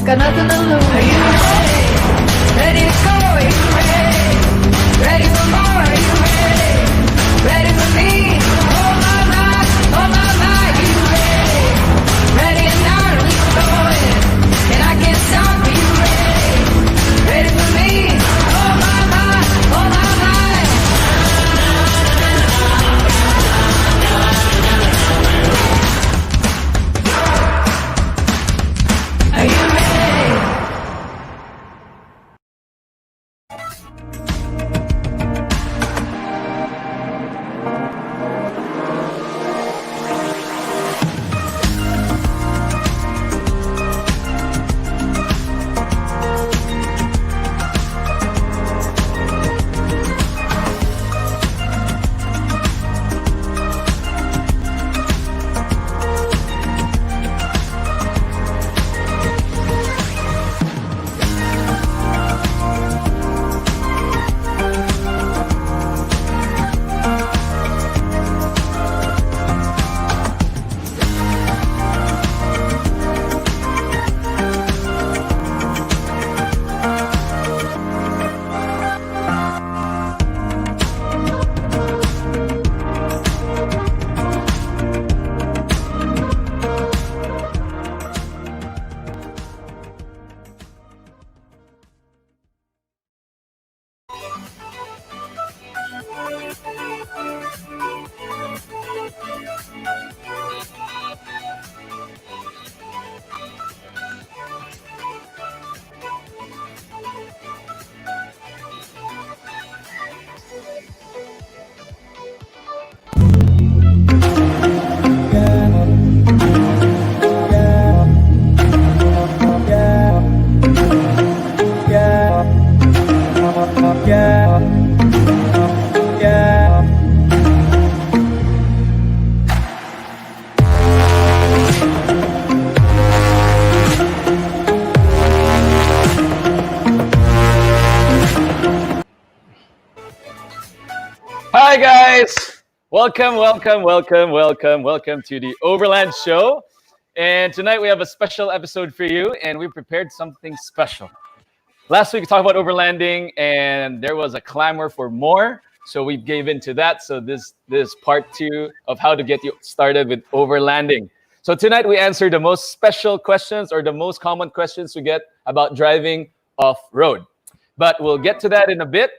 Got nothing to lose. Are you ready? Ready to go? Are you ready? Ready for more? Are you ready? Ready for me? Oh my mind, oh my mind. You ready? Ready or not, we going. And I can't stop. Are you ready? Ready for me? Oh my mind, oh my mind. Are you ready? Hi guys! Welcome to the Overland show. And tonight we have a special episode for you, and we prepared something special. Last week we talked about overlanding, and there was a clamor for more, so we gave in to that. So this is part 2 of how to get you started with overlanding. So tonight we answer the most special questions, or the most common questions we get about driving off-road. But we'll get to that in a bit.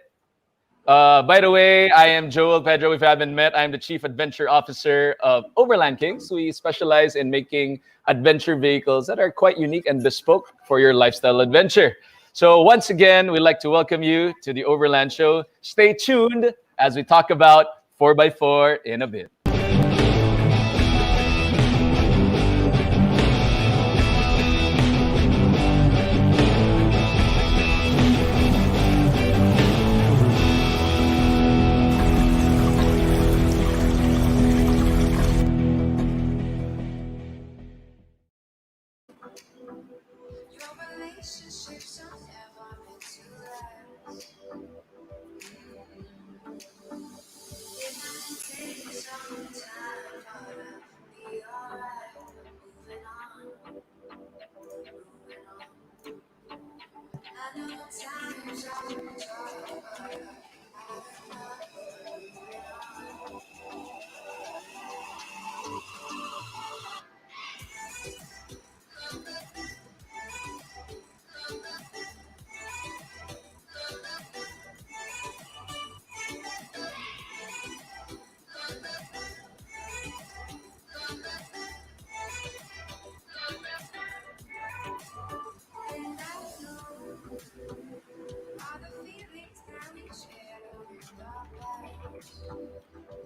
By the way, I am Joel Pedro. If you haven't met, I'm the Chief Adventure Officer of Overland Kings. We specialize in making adventure vehicles that are quite unique and bespoke for your lifestyle adventure. So once again, we'd like to welcome you to the Overland Show. Stay tuned as we talk about 4x4 in a bit.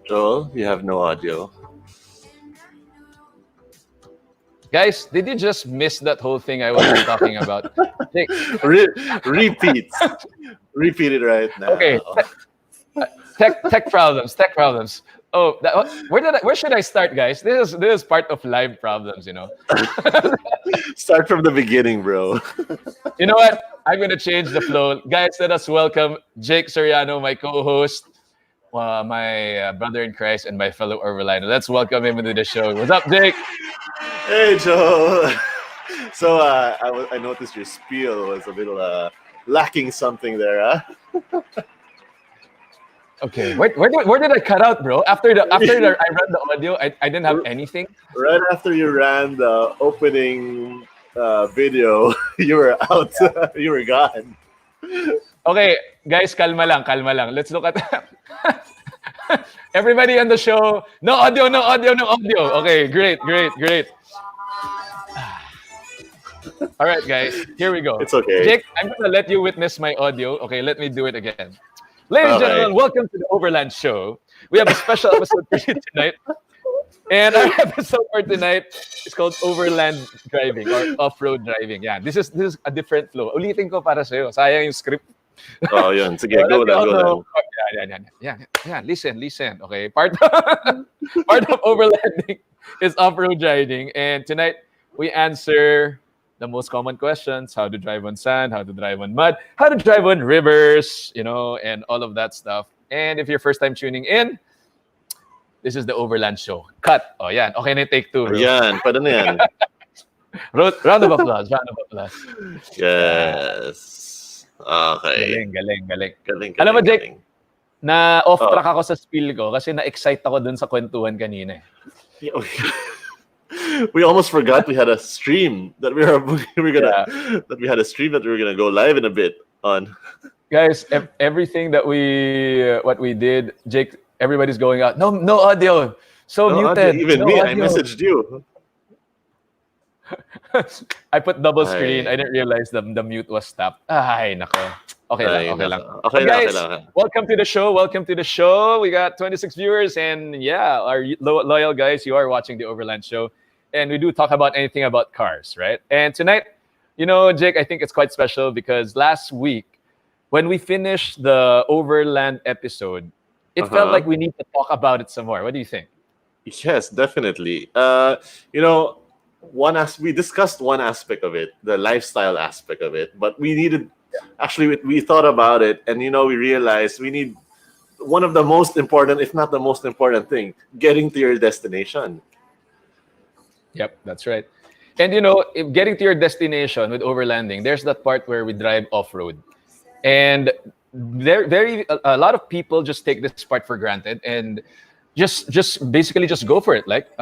Joel, you have no audio. Guys, did you just miss that whole thing I was talking about? Jake, Repeat. Repeat it right now. okay, tech problems, tech problems. Oh, where should I start, guys? This is part of live problems, you know. Start from the beginning, bro. You know what? I'm gonna change the flow, guys. Let us welcome Jake Soriano, my co-host, my brother in Christ, and my fellow Overlander. Let's welcome him into the show. What's up, Jake? Hey, Joe. So I noticed your spiel was a little lacking something there, huh? Okay, where did I cut out, bro? After I ran the audio, I didn't have anything. Right after you ran the opening video, you were out. You were gone. Okay, guys, kalma lang. Let's look at everybody on the show. No audio. Okay, great. All right, guys, here we go. It's okay. Jake, I'm gonna let you witness my audio. Okay, let me do it again. Ladies and gentlemen, welcome to the Overland Show. We have a special episode for you tonight. And our episode for tonight is called Overland Driving or Off-Road Driving. Yeah, this is a different flow. Ulitin ko para sa'yo. Sayang yung script. Oh, yun. Sige, go lang. Yeah. Listen. Okay, part of Overlanding is off-road driving. And tonight, we answer the most common questions: how to drive on sand, how to drive on mud, how to drive on rivers, you know, and all of that stuff. And if you're first time tuning in, this is the Overland Show. Cut. Oh, yan. Okay na take two. Bro. Yan. Paano na yan? Round of applause. Yes. Okay. Galing. Alam mo, Jake, na off-track ako sa spiel ko kasi na-excite ako dun sa kwentuhan kanina. We almost forgot we had a stream that we were gonna go live in a bit on. Guys, everything that we did, Jake, everybody's going out. No audio. So no muted. Audio. Even no me, audio. I messaged you. I put double screen. I didn't realize the mute was stopped. Ay, nako. Okay lang. Guys, welcome to the show. We got 26 viewers, and yeah, our loyal guys, you are watching the Overland Show. And we do talk about anything about cars, right? And tonight, you know, Jake, I think it's quite special because last week, when we finished the Overland episode, it felt like we need to talk about it some more. What do you think? Yes, definitely. You know, we discussed one aspect of it, the lifestyle aspect of it, but we needed, actually, we thought about it, and you know, we realized we need one of the most important, if not the most important thing, getting to your destination. Yep, that's right. And you know, if getting to your destination with overlanding, there's that part where we drive off-road. And a lot of people just take this part for granted and just basically just go for it, like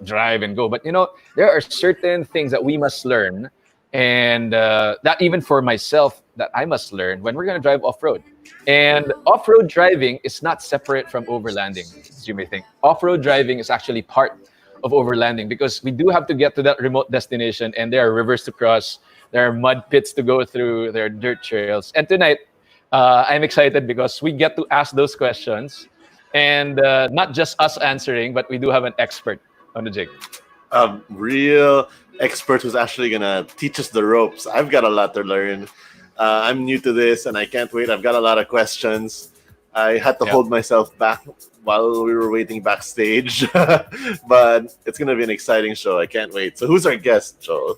drive and go. But you know, there are certain things that we must learn, and that even for myself, that I must learn when we're going to drive off-road. And off-road driving is not separate from overlanding, as you may think. Off-road driving is actually part of overlanding because we do have to get to that remote destination, and there are rivers to cross, there are mud pits to go through, there are dirt trails. And tonight, I'm excited because we get to ask those questions, and not just us answering, but we do have an expert on the jig. Real expert who's actually gonna teach us the ropes. I've got a lot to learn. I'm new to this, and I can't wait. I've got a lot of questions. I had to hold myself back while we were waiting backstage, but it's gonna be an exciting show. I can't wait. So, who's our guest, Joel?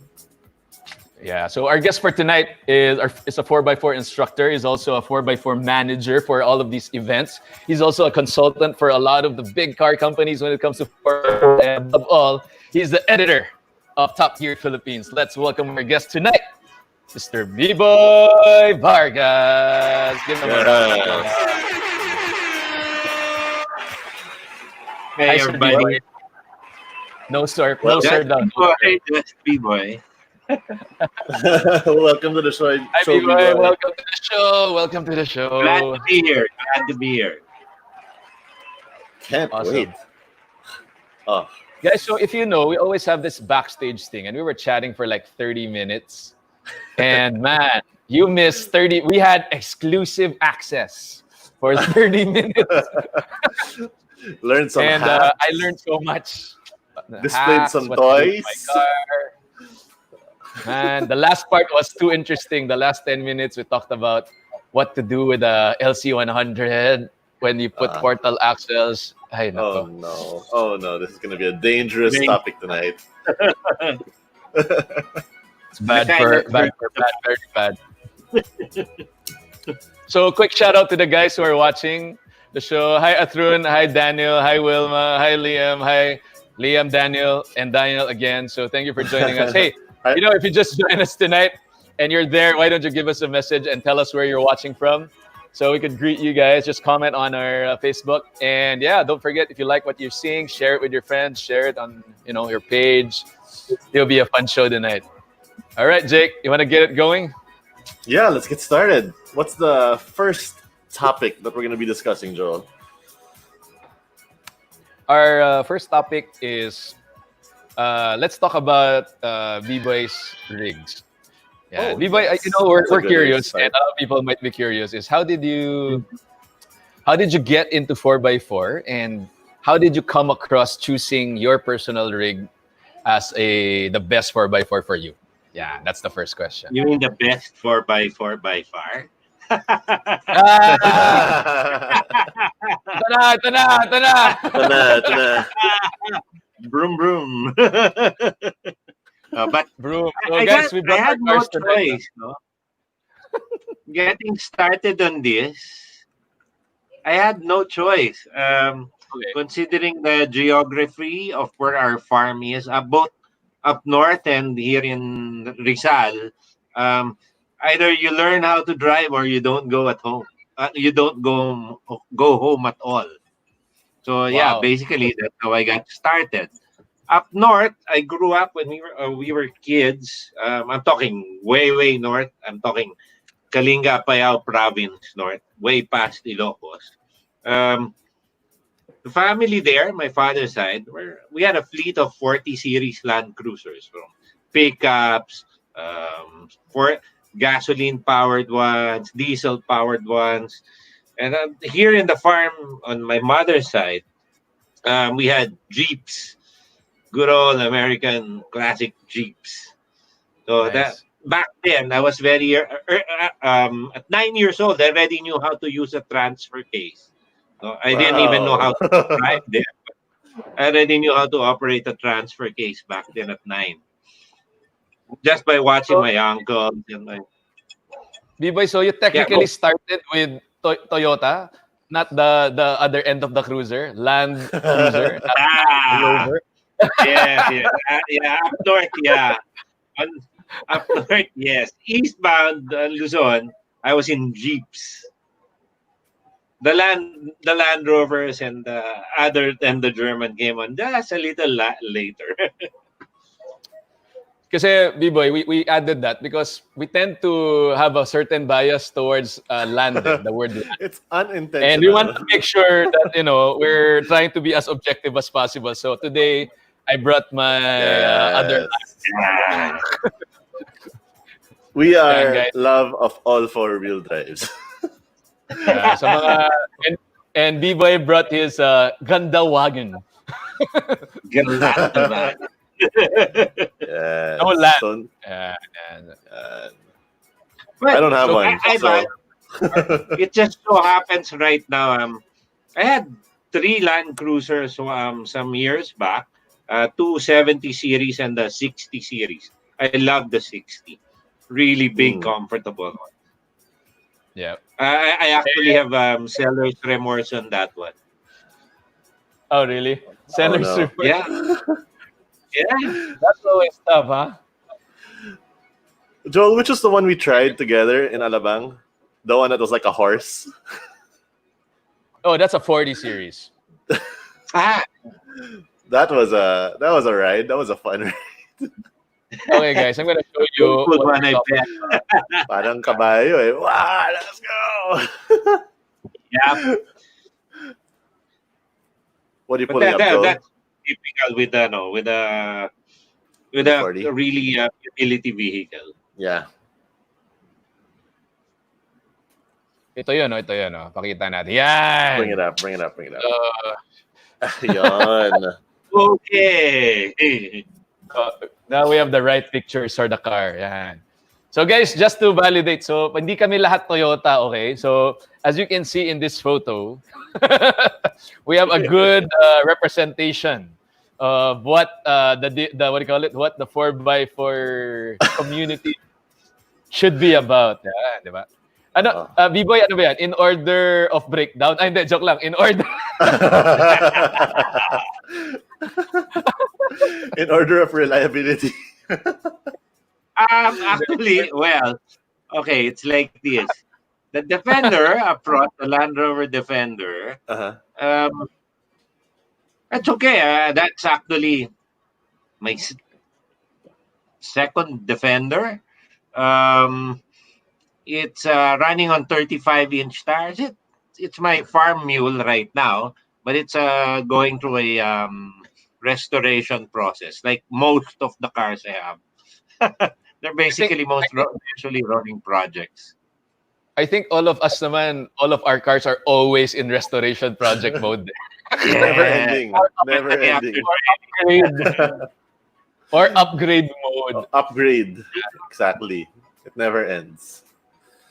Yeah, so our guest for tonight is a 4x4 instructor. He's also a 4x4 manager for all of these events. He's also a consultant for a lot of the big car companies when it comes to 4x4. And above all, he's the editor of Top Gear Philippines. Let's welcome our guest tonight, Mr. Beeboy Bargas. Give him a round of applause. Hey, everybody. No, sir. Hey, just B-Boy. Welcome to the show. Hi, B-Boy. Welcome to the show. Glad to be here. Can't Awesome. wait. Oh. Guys, so if you know, we always have this backstage thing, and we were chatting for like 30 minutes. And man, you missed 30. We had exclusive access for 30 minutes. Learn some and hacks. I learned so much. Displayed hacks, some what to do with toys. my car. Man, the last part was too interesting. The last 10 minutes, we talked about what to do with a LC100 when you put portal axles. Ay, Oh nako. no. Oh no. This is going to be a dangerous topic tonight. It's bad The kind for that bad hurts for bad, very bad. So quick shout out to the guys who are watching the show. Hi Atrun, hi Daniel, hi Wilma, hi Liam, hi Liam, Daniel, and Daniel again. So thank you for joining us. Hey, Hi. if you just joined us tonight and you're there, why don't you give us a message and tell us where you're watching from, so we could greet you guys. Just comment on our Facebook, and yeah, don't forget, if you like what you're seeing, share it with your friends, share it on your page. It'll be a fun show tonight. All right, Jake, you want to get it going? Yeah, let's get started. What's the first topic that we're going to be discussing, Joel? Our first topic is let's talk about B-Boy's rigs. Yeah, Oh, B-Boy, yes. we're That's a good way to curious, start. and a lot of people might be curious, is how did you get into 4x4, and how did you come across choosing your personal rig as the best 4x4 for you? Yeah, that's the first question. You mean the best 4x4 by far? Ah! Ito na, ito na, ito na! Ito na, ito na. Broom, broom. But Bro, so I, guys, got, we I brought our had no cars tonight. choice. No? Getting started on this, I had no choice. Okay. Considering the geography of where our farm is, both up north and here in Rizal, either you learn how to drive or you don't go at home. You don't go home at all. So yeah, Wow. basically that's how I got started. Up north, I grew up when we were kids. I'm talking way north. I'm talking Kalinga Apayao province north, way past Ilocos. Um, the family there, my father's side, we had a fleet of 40 series Land Cruisers, from pickups, for gasoline powered ones, diesel powered ones, and here in the farm on my mother's side, we had Jeeps, good old American classic Jeeps. So that Nice. back then I was at 9 years old. I already knew how to use a transfer case. So I didn't even know how Wow. to drive there. I already knew how to operate a transfer case back then at 9, just by watching So, my uncle and my B-Boy, so you yeah. technically Go. started with Toyota, not the other end of the cruiser, Land Cruiser, not Land Ah, Rover. yes, yes, yeah. Up north, yeah. On, Up north, yes. Eastbound Luzon, I was in jeeps. The Land Rovers and the other and the German came on just a little later. Kasi, B-Boy, we added that because we tend to have a certain bias towards land, the word land. It's And we want unintentional. to make sure that, we're trying to be as objective as possible. So today, I brought my other Yes. Yeah. We Yan, are guys. love of all four-wheel drives. Sa mga, and B-Boy brought his Ganda Wagon. Galante ba? Yes. No land. So, And, I don't have So one. I So it just so happens right now. I had 3 Land Cruisers some years back, 270 series and the 60 series. I love the 60, really big, comfortable. yeah. I actually have seller's remorse on that one. Oh, really? oh Seller's no. report. Yeah, yeah. That's always tough, huh? Joel, which was the one we tried together in Alabang? The one that was like a horse. Oh, that's a 40 series. Ah, That was a ride. That was a fun ride. Okay, guys, I'm gonna show you. good what one, we're I talking bet. Parang kabayo eh. Wow, let's go. Yeah, What are you but pulling up, Joel? that's typical with with The a 40? really utility vehicle. Yeah. Ito yun, ito yun. Pakita natin. Yan! Bring it up. Uh, Yon. Okay. Now we have the right pictures for the car. Yan. So guys, just to validate, so hindi kami lahat Toyota, okay? So as you can see in this photo, we have a good representation of what the what do you call it? What the 4x4 community should be about. Yan, di ba? Ano, B-Boy, ano ba yan? In order of breakdown? Ay, hindi, joke lang. In order. In order of reliability. Actually, well, okay, it's like this. The Defender up front, the Land Rover Defender, that's okay. That's actually my second Defender. It's running on 35-inch tires. It's my farm mule right now, but it's going through a restoration process, like most of the cars I have. They're basically usually running projects. I think all of us naman, all of our cars are always in restoration project mode. Never ending. Never ending. Or upgrade mode. Upgrade. Exactly. It never ends.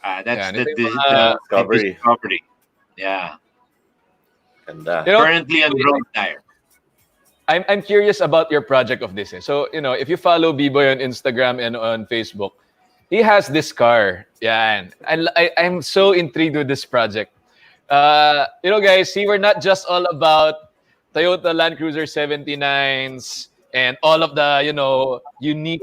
That's Yeah, the discovery. Yeah. And You know, currently on road tire. I'm curious about your project of this. So, you know, if you follow B-Boy on Instagram and on Facebook, he has this car. Yeah. And I'm so intrigued with this project. You know, guys, see, we're not just all about Toyota Land Cruiser 79s and all of the, you know, unique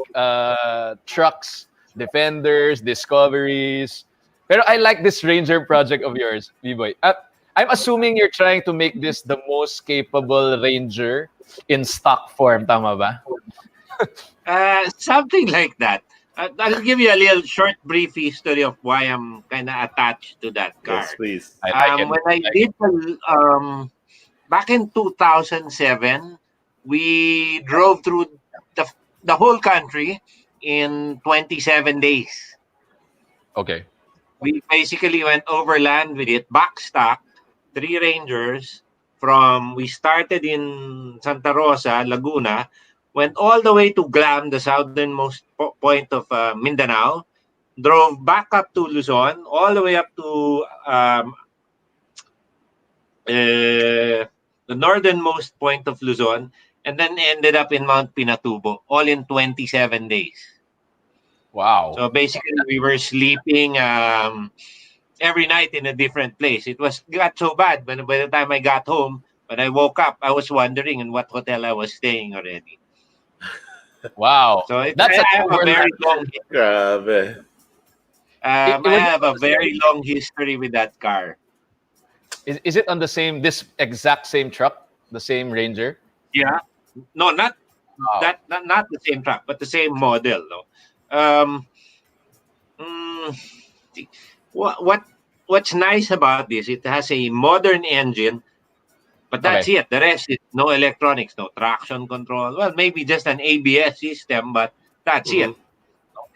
trucks, Defenders, Discoveries. Pero I like this Ranger project of yours, B-Boy. I'm assuming you're trying to make this the most capable Ranger in stock form, tama ba? Something like that. I'll give you a little short, brief history of why I'm kind of attached to that car. yes, please. When I did back in 2007, we drove through the whole country in 27 days. Okay. We basically went overland with it, back stock, 3 Rangers. We started in Santa Rosa, Laguna, went all the way to Glam, the southernmost point of Mindanao, drove back up to Luzon, all the way up to the northernmost point of Luzon, and then ended up in Mount Pinatubo, all in 27 days. Wow. So basically, we were sleeping every night in a different place. It got so bad, but by the time I got home, when I woke up, I was wondering in what hotel I was staying already. Wow. So I have a very long. Grabe. I have a very long history with that car. Is it on this exact same truck, the same Ranger? Yeah. No, not the same truck, but the same model. No. What's nice about this? It has a modern engine, but that's it. The rest is no electronics, no traction control. Well, maybe just an ABS system, but that's it.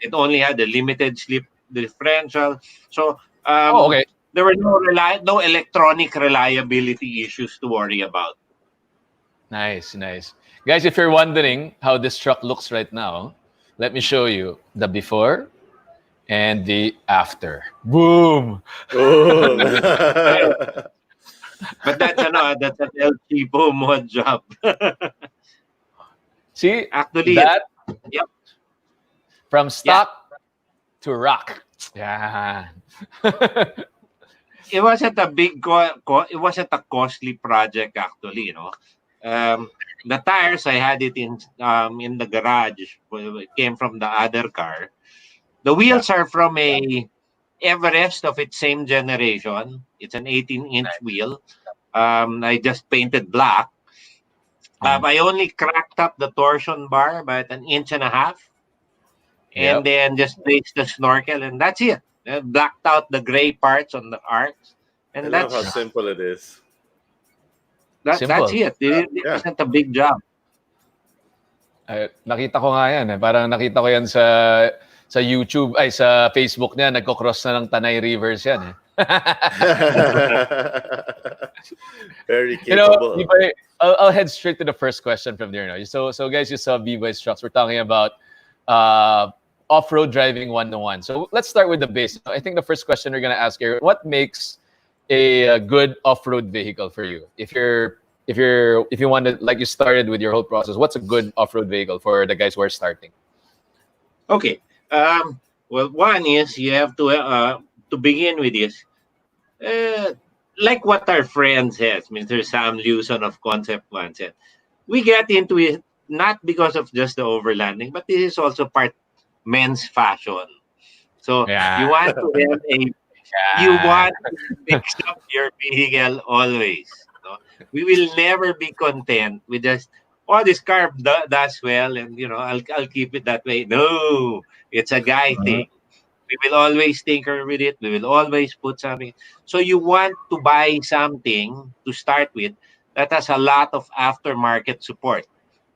It only had a limited slip differential. So there were no electronic reliability issues to worry about. Nice. Guys, if you're wondering how this truck looks right now, let me show you the before and the after. Boom! Oh. But that's an El Chipo mod job. See, actually, that yep. From stock to rock. Yeah. It wasn't a it wasn't a costly project actually, you know. The tires, I had it in the garage. It came from the other car. The wheels are from a Everest of its same generation. It's an 18-inch wheel. I just painted black. I only cracked up the torsion bar about 1.5 inches, and then just placed the snorkel, and that's it. Blacked out the gray parts on the arcs, and I love how simple it is. That's it. It wasn't a big job. Nakita ko nga yan. Parang nakita ko yan sa YouTube, ay sa Facebook niya, nagko-cross na ng Tanay Rivers yan. Very capable. You know, I'll head straight to the first question from there. No? So guys, you saw B-Boy's trucks. We're talking about off-road driving 101. So let's start with the base. I think the first question we're gonna ask here: what makes a good off-road vehicle for you? If you want to, like, you started with your whole process, what's a good off-road vehicle for the guys who are starting? Okay. Well, one is you have to begin with this. Uh, like what our friend says, Mr. Sam Lewson of Concept One said, we get into it not because of just the overlanding, but this is also part men's fashion. So Yeah. you want to have a you want to fix up your vehicle always. No? We will never be content with just this car does well, and I'll keep it that way. No, it's a guy thing. We will always tinker with it. We will always put something. So you want to buy something to start with that has a lot of aftermarket support,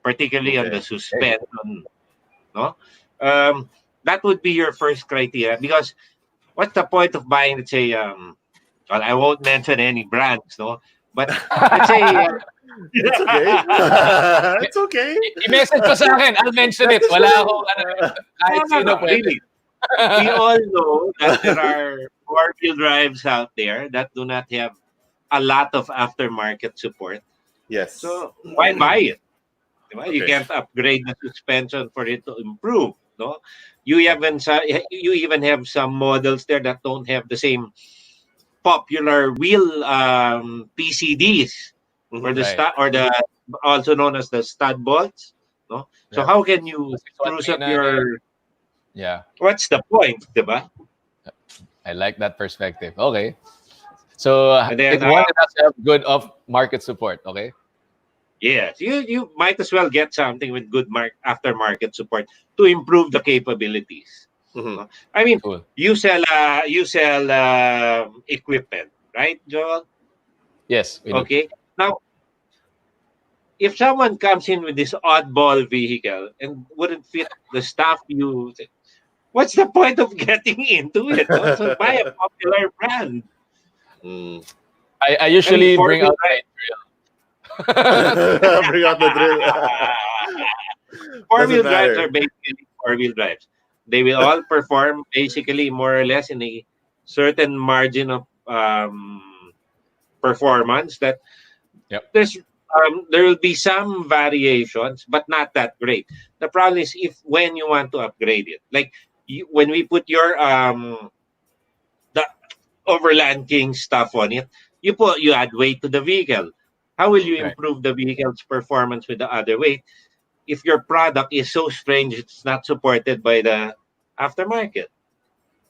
particularly on the Okay. suspension. No, um, that would be your first criteria, because what's the point of buying, let's say, well, I won't mention any brands, no, but let's say, It's okay. It's okay. I-message ko sa akin. I'll mention it. Wala akong kahit no, sino pwede. really, we all know that there are four-wheel drives out there that do not have a lot of aftermarket support. Yes. So why buy it? Diba? You Okay. can't upgrade the suspension for it to improve. No, you even have some models there that don't have the same popular wheel PCDs, or Mhm. the Right. stud, or the also known as the stud bolts. No, so Yeah. how can you Kasi one spruce thing up na, your? yeah, What's the point, diba? I like that perspective. Okay. So And then it has to have good off market support. Okay. yes, you might as well get something with good aftermarket support to improve the capabilities. Mhm. No? I mean, Cool. you sell equipment, right, Joel? Yes, we do. Okay. Now, if someone comes in with this oddball vehicle and wouldn't fit the stuff what's the point of getting into it? No? So buy a popular brand. Mm. I And usually four bring wheel out my drive, drill. Bring out the drill. four Doesn't wheel drives are matter. basically four wheel drives. They will all perform basically more or less in a certain margin of performance. That Yep. there will be some variations, but not that great. The problem is if when you want to upgrade it, like when we put your the Overland King stuff on it, you add weight to the vehicle. How will you Right. improve the vehicle's performance with the other weight if your product is so strange it's not supported by the aftermarket?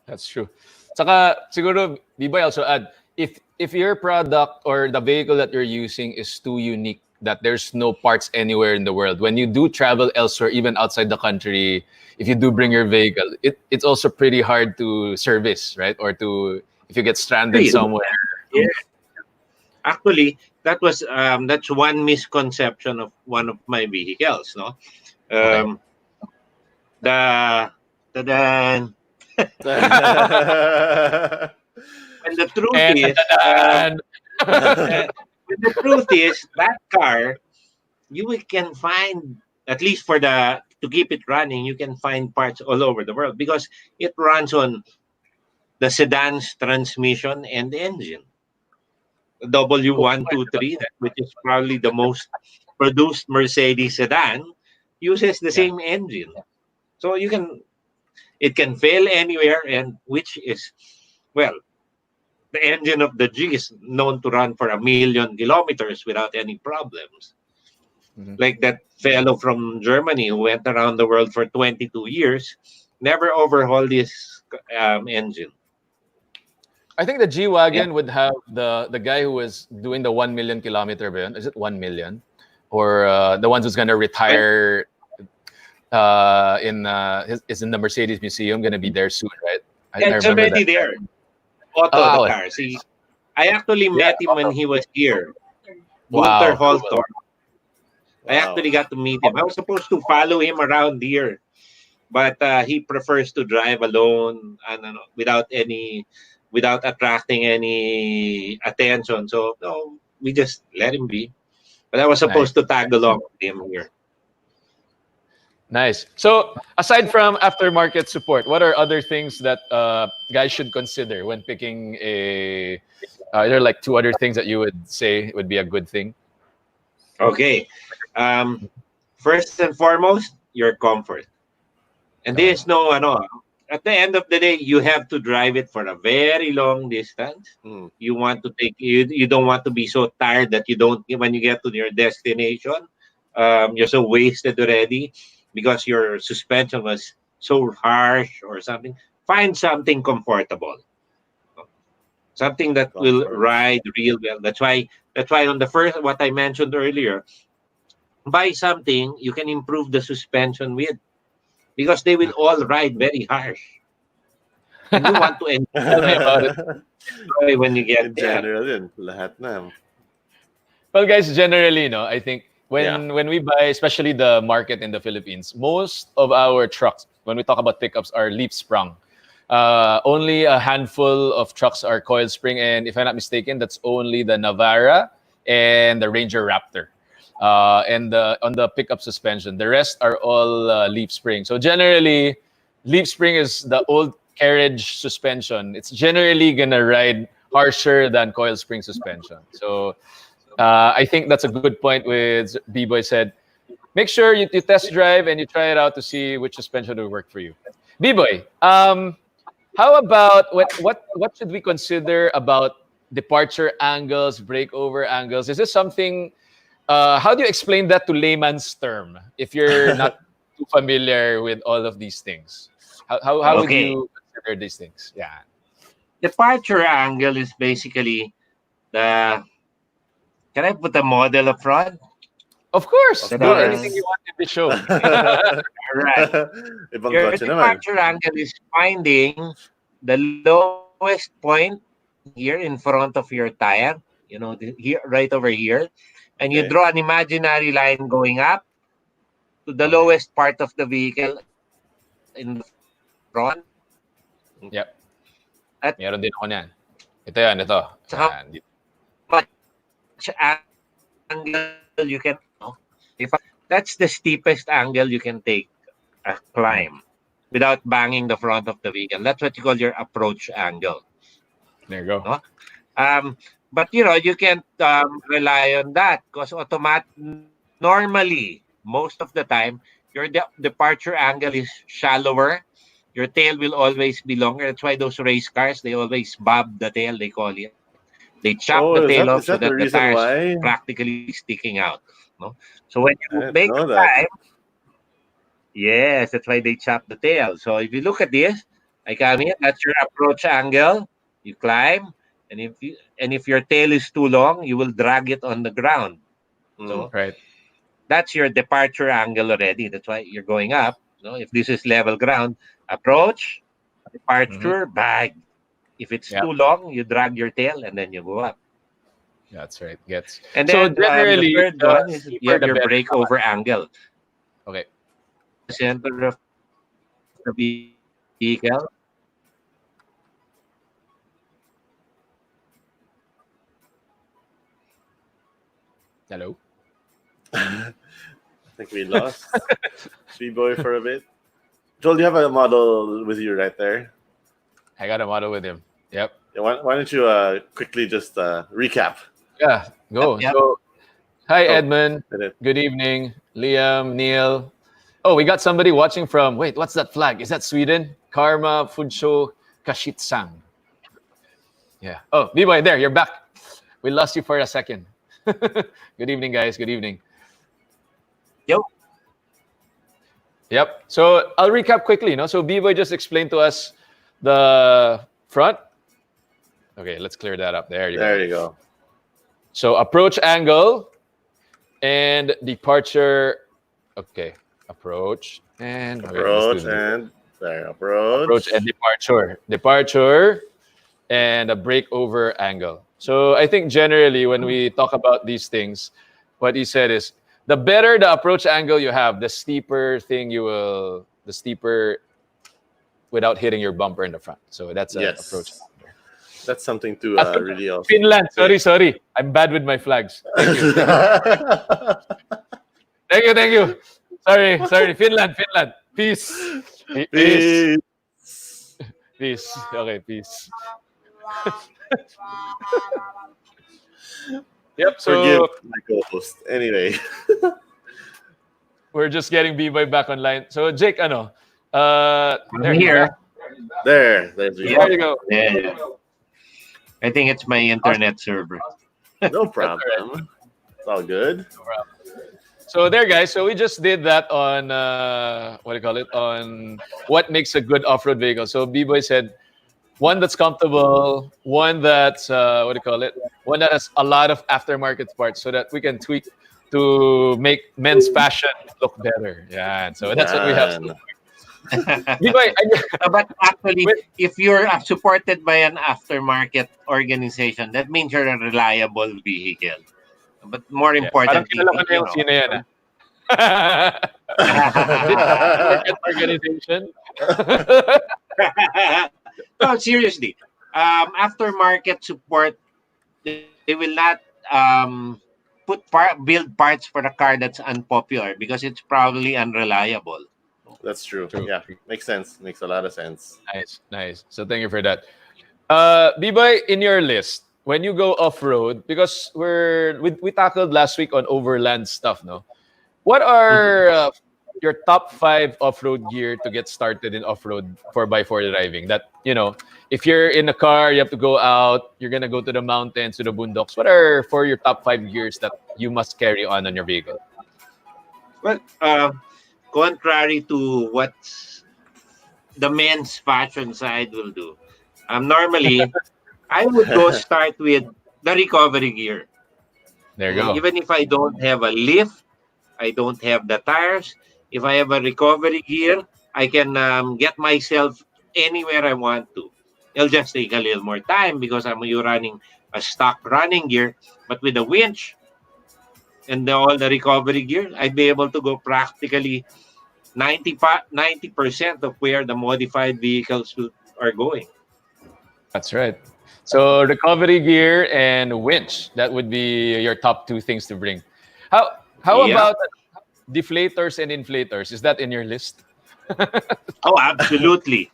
That's true. Saka siguro, B-Boy, also add, if your product or the vehicle that you're using is too unique that there's no parts anywhere in the world, when you do travel elsewhere, even outside the country, if you do bring your vehicle, it's also pretty hard to service, right? Or to, if you get stranded Really? somewhere. Yeah. Actually, that's one misconception of one of my vehicles. No, Okay. um, the the and the truth And is, uh, the truth is that car can find, at least for the to keep it running, you can find parts all over the world because it runs on the sedan's transmission and engine. W123, which is probably the most produced Mercedes sedan, uses the yeah, same engine. So it can fail anywhere, and which is, well, the engine of the G is known to run for 1,000,000 kilometers without any problems. mhm. Like that fellow from Germany who went around the world for 22 years, never overhauled his engine. I think the G Yeah. wagon would have the guy who was doing the 1 million kilometer. Ba yun? Is it 1 million, or the ones who's gonna Well, retire is in the Mercedes Museum, gonna be there soon, right? I it's remember already that. there. Otto, the Oh, car. See, I actually yeah. met him when he was here. Gunter Wow, cool. Holtor. I Wow. actually got to meet him. I was supposed to follow him around here, but he prefers to drive alone and without attracting any attention. So no, we just let him be. But I was supposed to tag along with him here. Nice. So aside from aftermarket support, what are other things that guys should consider when picking a? Are there like two other things that you would say would be a good thing? Okay. First and foremost, your comfort. And Okay. there's no, at the end of the day, you have to drive it for a very long distance. Mm. You want to you don't want to be so tired that you don't, when you get to your destination, you're so wasted already because your suspension was so harsh or something. Find something comfortable, something that will Comfort. ride real well. That's why on the first, what I mentioned earlier, buy something you can improve the suspension with, because they will all ride very harsh. And you want to Tell me about it. enjoy when you In get there. general, yun. Lahat na. Well, guys, generally, I think Yeah. when we buy, especially the market in the Philippines, most of our trucks, when we talk about pickups, are leaf sprung. Only a handful of trucks are coil spring, and if I'm not mistaken, that's only the Navara and the Ranger Raptor. And on the pickup suspension, the rest are all leaf spring. So generally, leaf spring is the old carriage suspension. It's generally gonna ride harsher than coil spring suspension. So I think that's a good point with B-Boy said. Make sure you test drive and you try it out to see which suspension will work for you. B-Boy, how about what should we consider about departure angles, breakover angles? Is this something? How do you explain that to layman's term if you're not too familiar with all of these things? How would Okay. you consider these things? Yeah. Departure angle is basically the. Can I put a model up front? Of course, Of do course. anything you want in the show. All right. Ibang Your kotse naman. departure angle is finding the lowest point here in front of your tire. Here, right over here, and you Okay. draw an imaginary line going up to the Okay. lowest part of the vehicle in the front. Yep. At Meron din ako niyan. Ito yan, ito. how Yan. much angle you can, that's the steepest angle you can take a climb without banging the front of the vehicle. That's what you call your approach angle. There you go. No? But you can't rely on that, because normally, most of the time, your departure angle is shallower. Your tail will always be longer. That's why those race cars, they always bob the tail, they call it. They chop the Oh, tail off is so that the that the reason tires why? practically sticking out. No? So when I you didn't make a know that. climb, yes, that's why they chop the tail. So if you look at this, I come here, that's your approach angle. You climb, and if your tail is too long, you will drag it on the ground. Mm. So Right. that's your departure angle already. That's why you're going up. If this is level ground, approach, Mm-hmm. departure, bag. If it's Yeah, too long, you drag your tail and then you go up. that's right. Gets. And So then the generally, third the one is you steeper have the your better. breakover angle. Okay. The center of the vehicle. Hello. I think we lost B-Boy for a bit. Joel, you have a model with you right there. I got a model with him. Yep. Yeah, why don't you quickly just recap? Yeah. Go. Yep. So, hi Oh, Edmund. did it. Good evening, Liam, Neil. Oh, we got somebody watching from. Wait, what's that flag? Is that Sweden? Karma Funsho Kashitsang. Yeah. Oh, B-Boy, there. You're back. We lost you for a second. Good evening, guys. Good evening. Yo. Yep. So I'll recap quickly. So B-Boy just explained to us the front. Okay, let's clear that up. There you There go. you go. So approach angle and departure. Okay, approach and wait, let's Approach do this. and there. Approach. Approach and departure. Departure and a breakover angle. So I think generally when we talk about these things, what he said is the better the approach angle you have, the steeper without hitting your bumper in the front. So that's an Yes. approach. That's something to really also. Finland. Sorry. I'm bad with my flags. Thank you. Thank you. Sorry. Finland. Peace. Peace. Peace. Okay, peace. Yep, Forgive so my co-host. Anyway. we're just getting B-Boy back online. So Jake, I'm there here. There's There you. you go. Yeah. I think it's my internet server. No problem. It's all good. So there, guys. So we just did that on what do you call it? On what makes a good off-road vehicle. So B-Boy said one that's comfortable, one that's what do you call it? One that has a lot of aftermarket parts, so that we can tweak to make men's fashion look better. Yeah, so that's what we have. B-Boy, But actually, Wait. if you're supported by an aftermarket organization, that means you're a reliable vehicle. But more yeah, parang importantly, kilala ko na yung sino yan. Aftermarket organization. no, seriously, aftermarket support, they will not build parts for a car that's unpopular because it's probably unreliable. That's true. True. Yeah, makes sense. Makes a lot of sense. Nice. So thank you for that. B-Boy, in your list, when you go off-road, because we tackled last week on overland stuff, no? What are your top 5 off-road gear to get started in off-road 4x4 driving? That, if you're in a car, you have to go out, you're gonna go to the mountains, to the boondocks. What are your top 5 gears that you must carry on your vehicle? Well, contrary to what the men's fashion side will do, normally I would go start with the recovery gear. There you go. Even if I don't have a lift, I don't have the tires. If I have a recovery gear, I can get myself anywhere I want to. It'll just take a little more time because I'm running a stock running gear, but with a winch and all the recovery gear, I'd be able to go practically 90% of where the modified vehicles are going. That's right. So recovery gear and winch, that would be your top 2 things to bring. How Yeah. about deflators and inflators? Is that in your list? Oh, absolutely.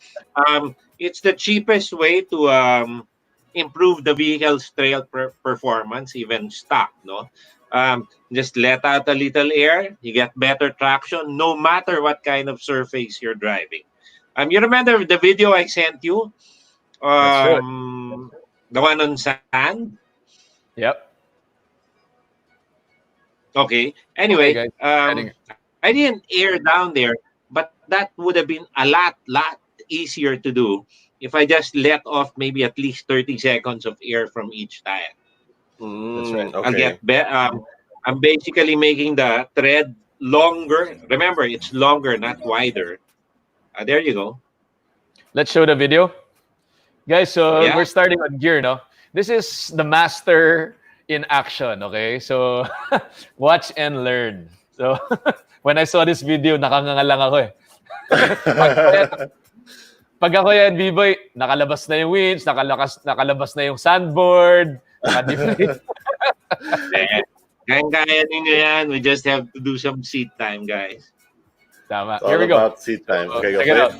It's the cheapest way to improve the vehicle's trail performance, even stock. No, just let out a little air, you get better traction, no matter what kind of surface you're driving. You remember the video I sent you? That's right. The one on sand. Yep. Okay. Anyway, guys. I didn't air down there, but that would have been a lot easier to do if I just let off maybe at least 30 seconds of air from each tire. That's right. I'll Okay. get I'm basically making the tread longer. Remember, it's longer, not wider. There you go. Let's show the video. Guys, so Yeah. we're starting on gear, no? This is the master in action, okay? So watch and learn. So when I saw this video, nakanganga lang ako eh. Pag ako yan, B-Boy, nakalabas na yung winch, nakalabas na yung sandboard, naka-deflate. Kaya ninyo yan. We just have to do some seat time, guys. Tama. It's Here all we go. about seat time. Okay, go Check it play. out.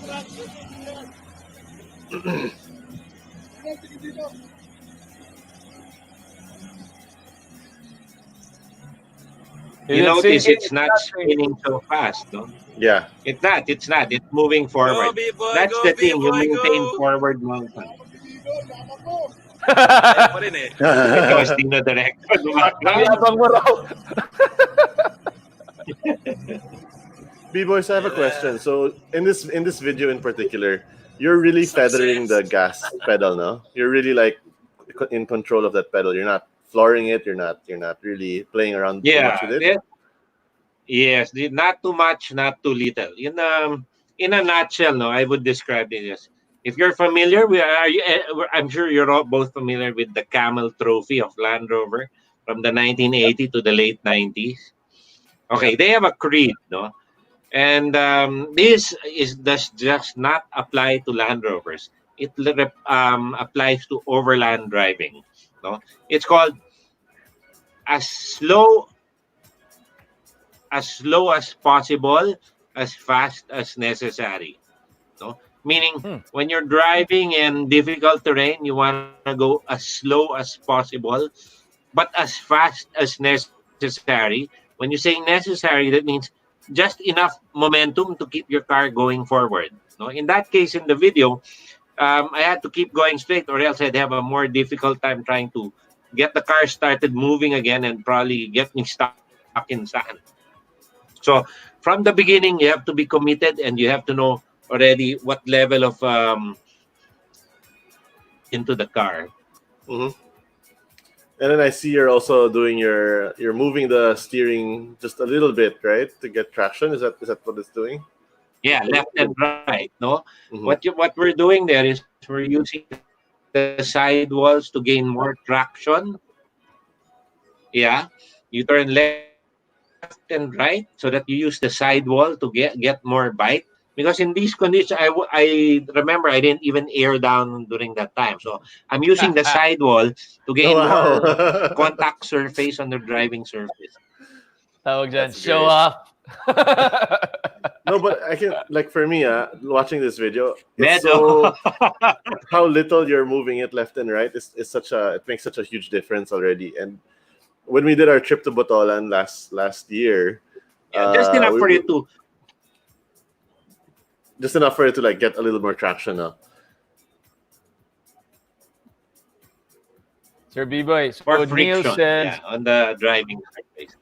You notice it's not spinning so fast, no? Yeah. It's not. It's moving forward. B-boy, That's go, the thing. You B-boy, maintain go. forward motion. Ayaw pa rin eh. Because Tino Director. Yabang mo raw. B-boys, I have a question. So in this video in particular, you're really feathering the gas pedal, no? You're really like in control of that pedal. You're not flooring it. You're not really playing around too much with it. Yes, not too much, not too little. In a nutshell, no, I would describe it as, if you're familiar, I'm sure you're all both familiar with the Camel Trophy of Land Rover from the 1980 to the late 90s. Okay, they have a creed, no? And this does just not apply to Land Rovers. applies to overland driving. No, it's called as slow as possible, as fast as necessary. No, meaning Hmm. when you're driving in difficult terrain, you want to go as slow as possible, but as fast as necessary. When you say necessary, that means just enough momentum to keep your car going forward. No, in that case, in the video, I had to keep going straight, or else I'd have a more difficult time trying to get the car started moving again and probably get me stuck in sand. So from the beginning, you have to be committed and you have to know already what level of into the car. Hmm. And then I see you're also doing you're moving the steering just a little bit, right, to get traction. Is that what it's doing? Yeah, left and right. No, Hmm. what we're doing there is we're using the sidewalls to gain more traction. Yeah, you turn left and right so that you use the sidewall to get more bite. Because in these conditions, I remember I didn't even air down during that time. So I'm using the sidewall to gain more Oh contact wow. surface on the driving surface. Tawag dyan, That's show great. off. No, but I can, like, for me, watching this video, it's Medyo. so how little you're moving it left and right is such a it makes such a huge difference already. And when we did our trip to Botolan last year, Yeah, just enough for we you to just enough for it to like get a little more traction now. Sir B-Boy. So more Neil friction, says, yeah, on the driving surface.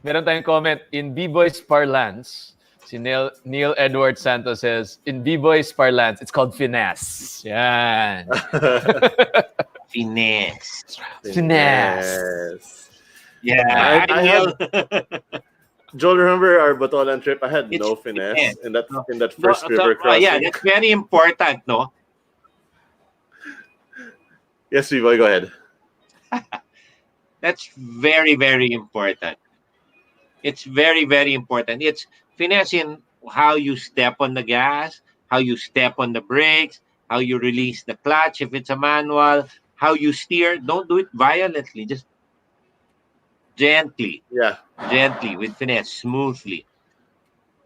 meron tayong comment, in B-Boy's parlance, si Neil Edward Santos says, in B-Boy's parlance, it's called finesse. Yan. Finesse. Finesse. Yeah, I, hi I Neil. had Joel, remember our Botolan trip? I had It's no finesse finesse. in that No, in that no, first river yeah, crossing. that's very important, no? Yes, boy, go ahead. That's very, very important. It's very, very important. It's finesse in how you step on the gas, how you step on the brakes, how you release the clutch if it's a manual, how you steer. Don't do it violently, just gently, Yeah, gently, with finesse, smoothly.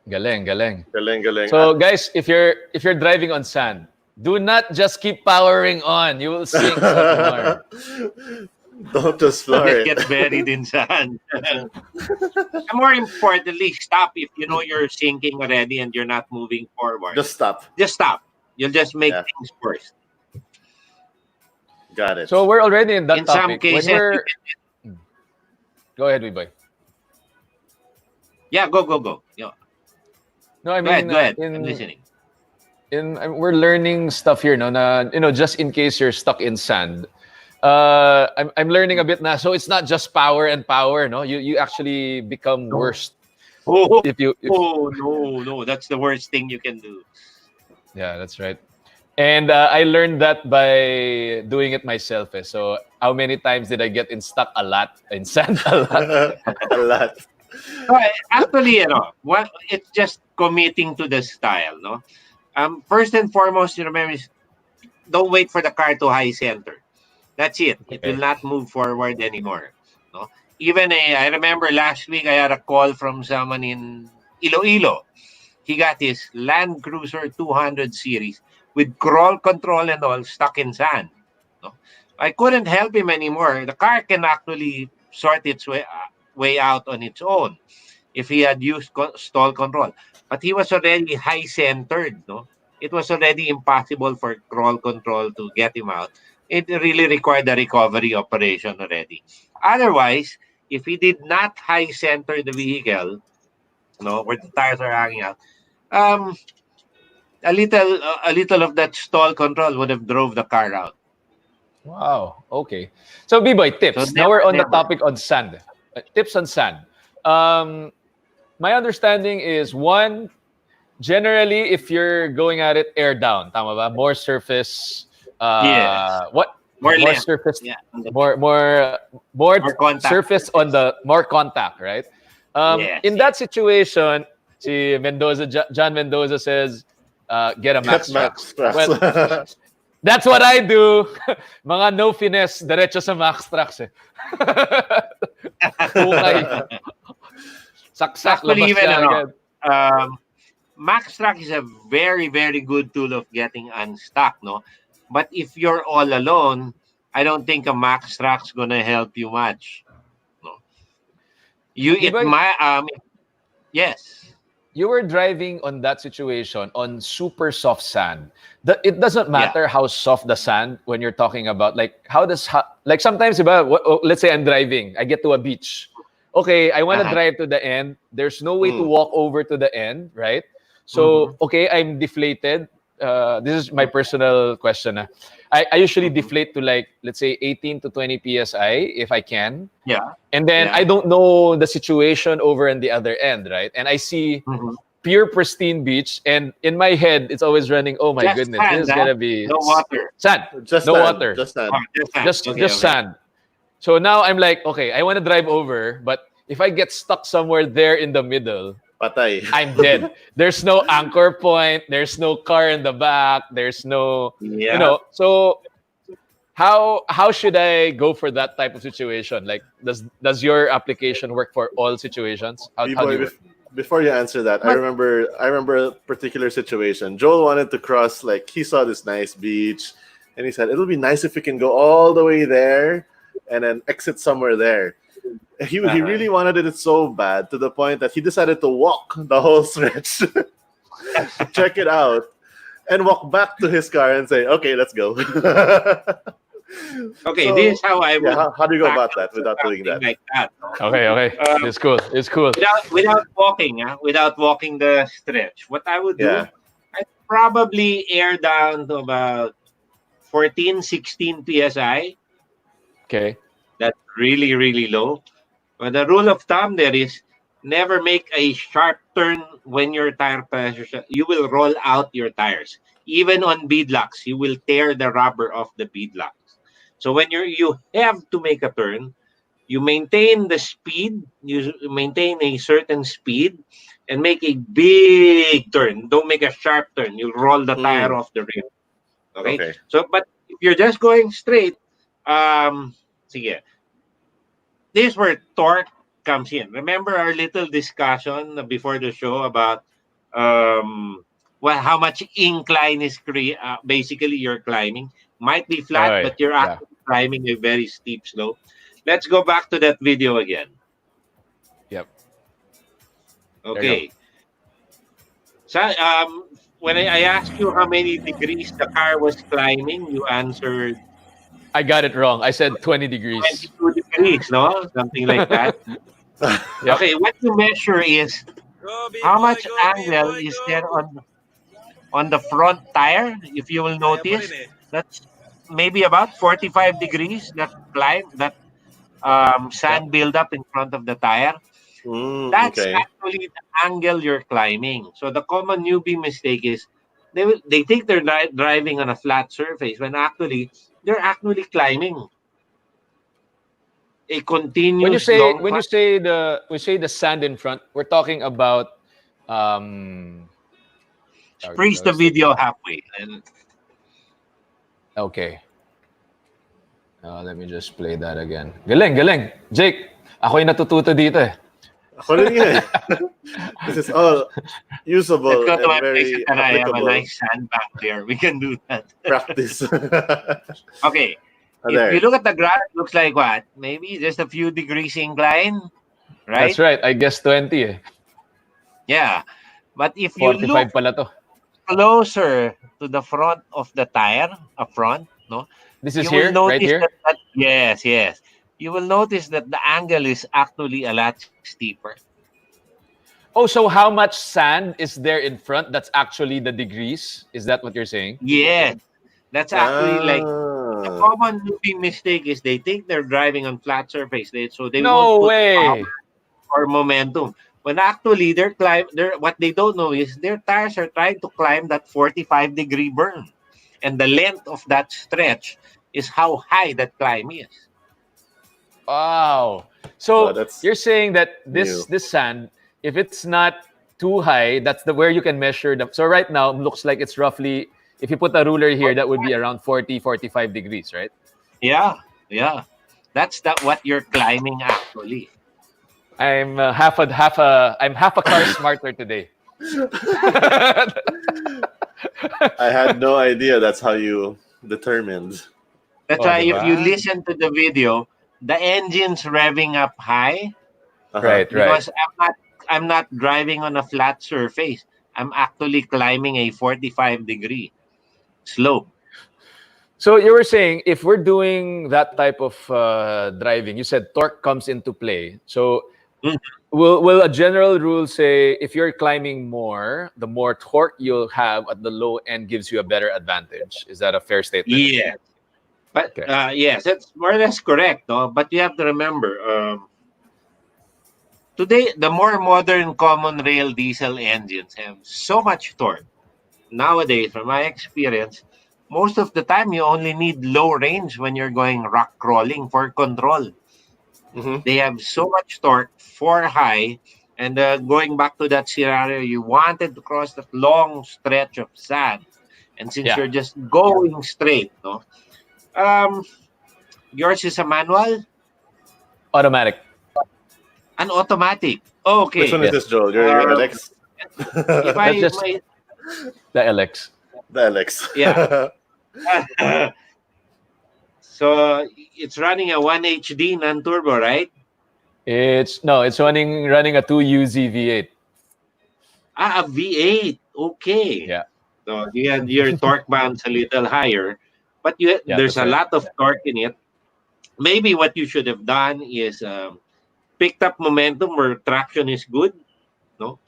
Galing, galing. galing, galing. So guys, if you're driving on sand, do not just keep powering on. You will sink some more. Don't just floor Just it. get buried in sand. And more importantly, stop if you know you're sinking already and you're not moving forward. Just stop. Just stop. You'll just make Yeah. things worse. Got it. So we're already in that In some topic. When cases, we're Go ahead, B-Boy. yeah, go. Yeah. No, I Go ahead, mean go ahead. in I'm listening. we're learning stuff here, no? Na just in case you're stuck in sand. I'm learning a bit now. So it's not just power and power, no? You actually become worse Oh, if you. no. That's the worst thing you can do. Yeah, that's right. And I learned that by doing it myself. So how many times did I get stuck a lot in sand a lot? A lot. Actually, it's just committing to the style, no? First and foremost, you remember, don't wait for the car to high center. That's it. It will Okay. not move forward anymore. No? I remember last week I had a call from someone in Iloilo. He got his Land Cruiser 200 series with crawl control and all stuck in sand. No? I couldn't help him anymore. The car can actually sort its way out on its own if he had used stall control. But he was already high centered. No, it was already impossible for crawl control to get him out. It really required a recovery operation already. Otherwise, if he did not high center the vehicle, no, where the tires are hanging out, um, a little of that stall control would have drove the car out. Wow. Okay. So B-Boy, So tips. Now never, we're on the never. topic on sand. Tips on sand. My understanding is one, generally, if you're going at it air down, tama ba? More surface. Yes. What? More More length. surface. Yeah. More More contact. surface on the more contact, right? Yes, In that situation, si Mendoza, John Mendoza says, get a Get max max straps. straps. Well, That's what I do. Mga no finesse, diretso sa max tracks eh. Hukay. Saksak, Actually, labas even ka agad. Max Track is a very, very good tool of getting unstuck, no? But if you're all alone, I don't think a Max Track's gonna help you much. No. Beeboy, Yes. you were driving on that situation on super soft sand. It doesn't Yeah. matter how soft the sand when you're talking about like like sometimes diba, let's say I'm driving, I get to a beach. Okay, I want to Uh-huh. drive to the end. There's no way to Mm. walk over to the end, right? So Mhm. okay, I'm deflated. This is my personal question. I usually Mhm. deflate to like let's say 18 to 20 psi if I can. Yeah. And then Yeah. I don't know the situation over on the other end, right? And I see Mhm. pure pristine beach, and in my head it's always running. Oh my Just goodness, this sand, is huh? gonna be No water. sand, Just no stand. water, Just stand. Oh, just sand. just Okay, just okay. sand. So now I'm like, okay, I want to drive over, but if I get stuck somewhere there in the middle, Patay. I'm dead. There's no anchor point. There's no car in the back. There's no, Yeah. So how should I go for that type of situation? Like, does your application work for all situations? How do B-boy, you work? before you answer that, But I remember a particular situation. Joel wanted to cross, like he saw this nice beach, and he said it'll be nice if we can go all the way there and then exit somewhere there. He uh-huh. really wanted it so bad to the point that he decided to walk the whole stretch to check it out and walk back to his car and say, "Okay, let's go." Okay, this So, is how I yeah, would how do you go about tackle that without doing something that? like that. No? Okay. Um, It's cool. It's cool. without walking the stretch, what I would do, Yeah. I'd probably air down to about 14, 16 psi. Okay. That's really, really low. But the rule of thumb there is never make a sharp turn when your tire pressure. You will roll out your tires. Even on beadlocks, you will tear the rubber off the beadlocks. So when you have to make a turn, you maintain the speed, you maintain a certain speed, and make a big turn. Don't make a sharp turn. You'll roll the tire Mm, off the rim. Okay? okay. So, but if you're just going straight, sige, this is where torque comes in. Remember our little discussion before the show about um, how much incline is basically you're climbing. Might be flat, Okay. but you're Yeah. actually climbing a very steep slope. Let's go back to that video again. Yep. There you go. Okay. So, when I asked you how many degrees the car was climbing, you answered I got it wrong. I said 20 degrees. 22 degrees, no? Something like that. Yep. Okay, what you measure is Go, big how boy, much go, big angle boy, is go. there on the front tire. If you will Kaya pa notice, rin eh. that's maybe about 45 degrees that climb, that Yep. sand buildup in front of the tire. Mm, That's okay. actually the angle you're climbing. So the common newbie mistake is they think they're driving on a flat surface when actually they're actually climbing a continuous long When you climb. say the sand in front, we're talking about tawag Freeze dito, the let's take video a- halfway. And okay. Let me just play that again. Galing, galing. Jake, ako yung natututo dito eh. Ako rin nga eh. This is all let's usable go to and my place very and I have a applicable nice sand back there. We can do that. practice. Okay. If There. you look at the graph, it looks like what? Maybe just a few degrees incline, right? That's right. I guess 20 eh. Yeah. But if you look 45 pala to. closer to the front of the tire, up front, no, This is you will here, right notice here. that yes, yes. You will notice that the angle is actually a lot steeper. Oh, so how much sand is there in front? That's actually the degrees. Is that what you're saying? Yes. That's actually like the Ah. common newbie mistake is they think they're driving on flat surface, so they won't No put power way. or momentum. When actually they're what they don't know is their tires are trying to climb that 45-degree burn. And the length of that stretch is how high that climb is. Wow. Wow, So that's you're saying that new. this sand, if it's not too high, that's the where you can measure them. So right now, it looks like it's roughly if you put a ruler here, that would be around 40, 45 degrees, right? Yeah, yeah. That's what you're climbing actually. I'm I'm half a car smarter today. I had no idea that's how you determined. That's Oh, why if you diba? listen to the video, the engine's revving up high Uh-huh. Right, right. because I'm not driving on a flat surface. I'm actually climbing a 45-degree slope. So you were saying if we're doing that type of driving, you said torque comes into play. So Mm. will a general rule say if you're climbing more, the more torque you'll have at the low end gives you a better advantage? Is that a fair statement? Yeah. But Okay. yes, that's more or less correct, no? But you have to remember, today the more modern common rail diesel engines have so much torque. Nowadays, from my experience, most of the time you only need low range when you're going rock crawling for control. Mm-hmm. They have so much torque for high. And going back to that scenario, you wanted to cross that long stretch of sand. And since Yeah. you're just going straight, no, um, yours is a manual, Automatic. an automatic. Which one Okay. is Yes. this, Joel? Your Um, LX? if That's I just may, the LX. The LX. yeah. So it's running a 1 HD non-turbo, right? It's running a 2UZ V8. Ah, a V8. Okay. Yeah. So your torque bound's a little higher, but Yeah, there's that's a right. lot of torque in it. Maybe what you should have done is picked up momentum where traction is good, no?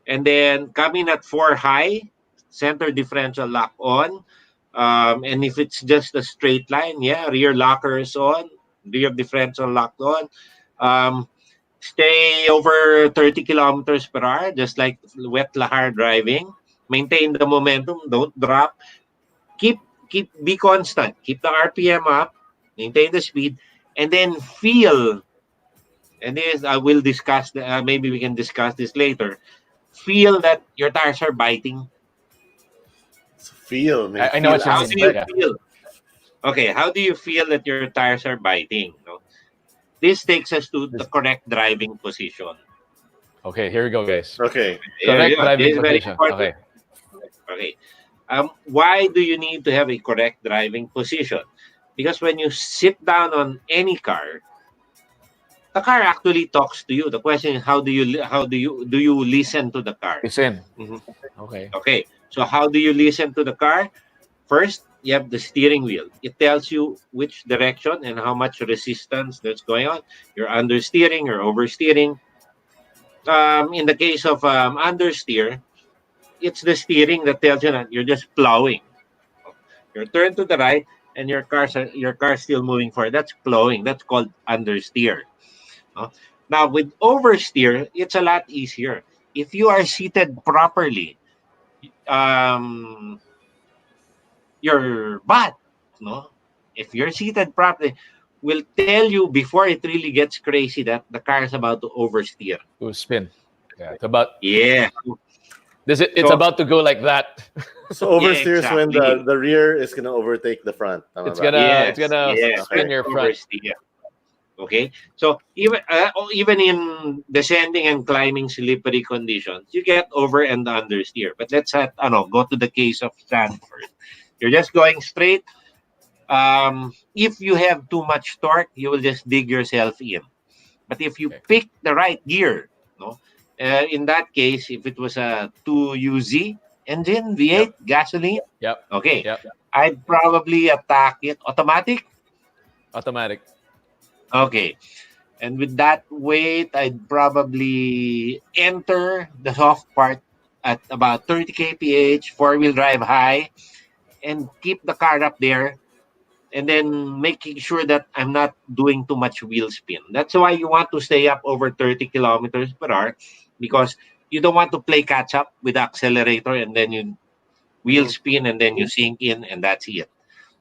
And then coming at 4 high, center differential lock on. And if it's just a straight line, yeah, rear locker is on, rear differential locked on. Um, Stay over 30 kilometers per hour, just like wet lahar driving. Maintain the momentum, don't drop. Keep be constant. Keep the RPM up, maintain the speed, and then feel. And this I will discuss. Maybe we can discuss this later. Feel that your tires are biting. Feel, man. I know Feel what you How mean. do you aspect. Yeah. feel? Okay, how do you feel that your tires are biting? No? This takes us to the This- correct driving position. Okay, here we go, guys. Okay. Here we Correct go. driving This is very position. important. Okay. Okay. Why do you need to have a correct driving position? Because when you sit down on any car, the car actually talks to you. The question is how do you listen to the car? Listen. Mm-hmm. Okay. Okay. So how do you listen to the car? First, you have the steering wheel. It tells you which direction and how much resistance that's going on. You're understeering or oversteering. In the case of understeer, it's the steering that tells you that you're just plowing. You're turned to the right and your car's still moving forward. That's plowing. That's called understeer. No? Now with oversteer, it's a lot easier. If you are seated properly, um, your butt, no, if you're seated properly, will tell you before it really gets crazy that the car is about to oversteer. To spin. Yeah. It's about Yeah. it's So about to go like that. So yeah, oversteers when exactly. the rear is gonna overtake the front. Tama it's ba? gonna it's Yes, gonna yes, spin Okay. your that's front. oversteer. Okay, so even in descending and climbing slippery conditions, you get over and understeer. But let's go to the case of sand first. You're just going straight. If you have too much torque, you will just dig yourself in. But if you Okay. pick the right gear, no, in that case, if it was a 2UZ engine, Yep. V8 gasoline, Yep. okay, Yep. I'd probably attack it automatic. Automatic. Okay, and with that weight, I'd probably enter the soft part at about 30 kph, four-wheel drive high, and keep the car up there, and then making sure that I'm not doing too much wheel spin. That's why you want to stay up over 30 kilometers per hour, because you don't want to play catch up with the accelerator and then you wheel Mm-hmm. spin and then you sink in and that's it.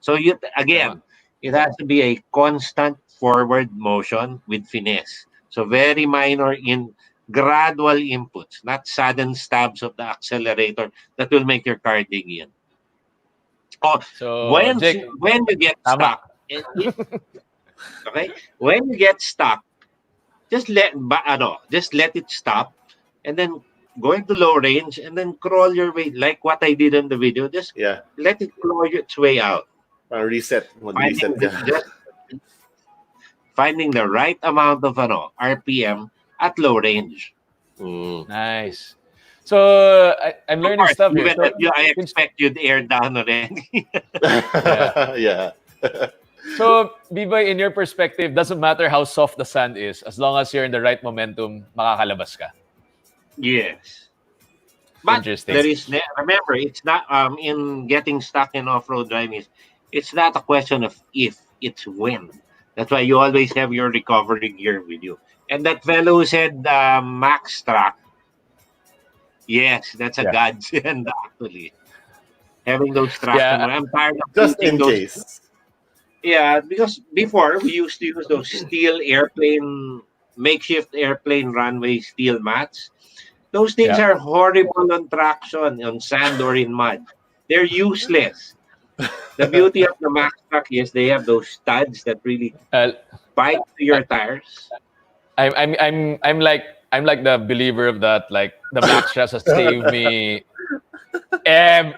So Tama. it has to be a constant forward motion with finesse. So very minor in gradual inputs, not sudden stabs of the accelerator that will make your car dig in. Oh, So, Jake, when you get tama. stuck, okay, when you get stuck, just let it stop, and then go into low range, and then crawl your way like what I did in the video. Just Yeah. let it claw its way out, Reset. finding Mag-reset the, ka. just finding the right amount of RPM at low range. Mm. Nice. So, I'm Of learning course, stuff here. even So, if I since- expect you'd air down already. yeah. Yeah. So, B-Boy, in your perspective, doesn't matter how soft the sand is, as long as you're in the right momentum, makakalabas ka. Yes. But Interesting. remember, it's not in getting stuck in off-road driving. It's not a question of if, it's when. That's why you always have your recovery gear with you. And that fellow who said max track, yes, that's a Yeah. godsend actually. Having those traction. Yeah. I'm tired of Just using in those. case. Yeah, because before we used to use those makeshift airplane runway steel mats. Those things Yeah. are horrible on traction, on sand or in mud. They're useless. The beauty of the Max Truck is they have those studs that really Uh, bite to your tires. I'm like the believer of that. Like the Max Stress has saved me.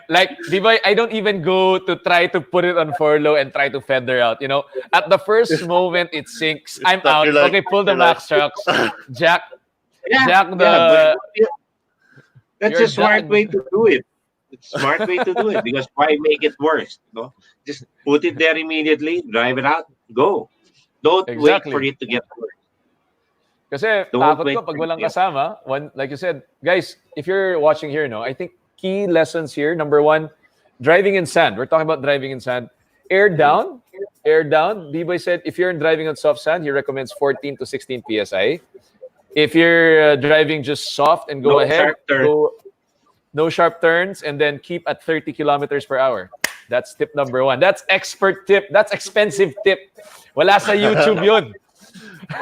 Like B-Boy, I don't even go to try to put it on furlough and try to feather out. You know, at the first moment it sinks, I'm Stuck, out. you're like- Okay, pull the you're like- Max trucks, jack Yeah, the. but that's You're a smart done. way to do it. It's a smart way to do it because why make it worse? No, just put it there immediately, drive it out, go. Don't wait for Exactly. it to get worse. Kasi Don't takot wait ko pag for it walang to get kasama. Like you said, guys, if you're watching here, no, I think key lessons here. Number one, driving in sand. We're talking about driving in sand. Air down. Air down. B-Boy said if you're driving on soft sand, he recommends 14 to 16 psi. If you're driving just soft and go No ahead, sharp turn. go no sharp turns, and then keep at 30 kilometers per hour. That's tip number one. That's expert tip. That's expensive tip. Wala sa YouTube yun.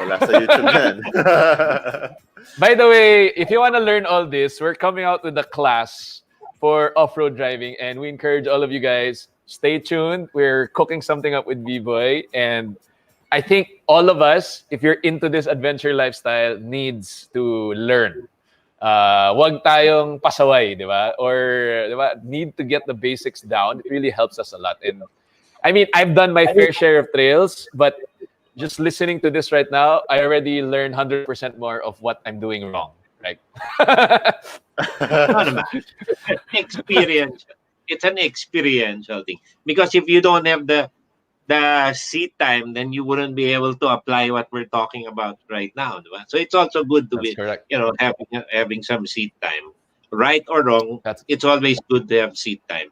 Wala sa YouTube yan. By the way, if you want to learn all this, we're coming out with a class for off-road driving, and we encourage all of you guys, stay tuned. We're cooking something up with B-Boy, and I think all of us, if you're into this adventure lifestyle, needs to learn. Wag tayong pasaway, di ba? Or di ba, need to get the basics down. It really helps us a lot. And I mean, I've done my fair share of trails, but just listening to this right now, I already learned 100% more of what I'm doing wrong. Right? No, naman. Experience. It's an experiential thing. Because if you don't have the seat time, then you wouldn't be able to apply what we're talking about right now. Diba? So it's also good to That's be, correct. having some seat time. Right or wrong, That's it's always good to have seat time.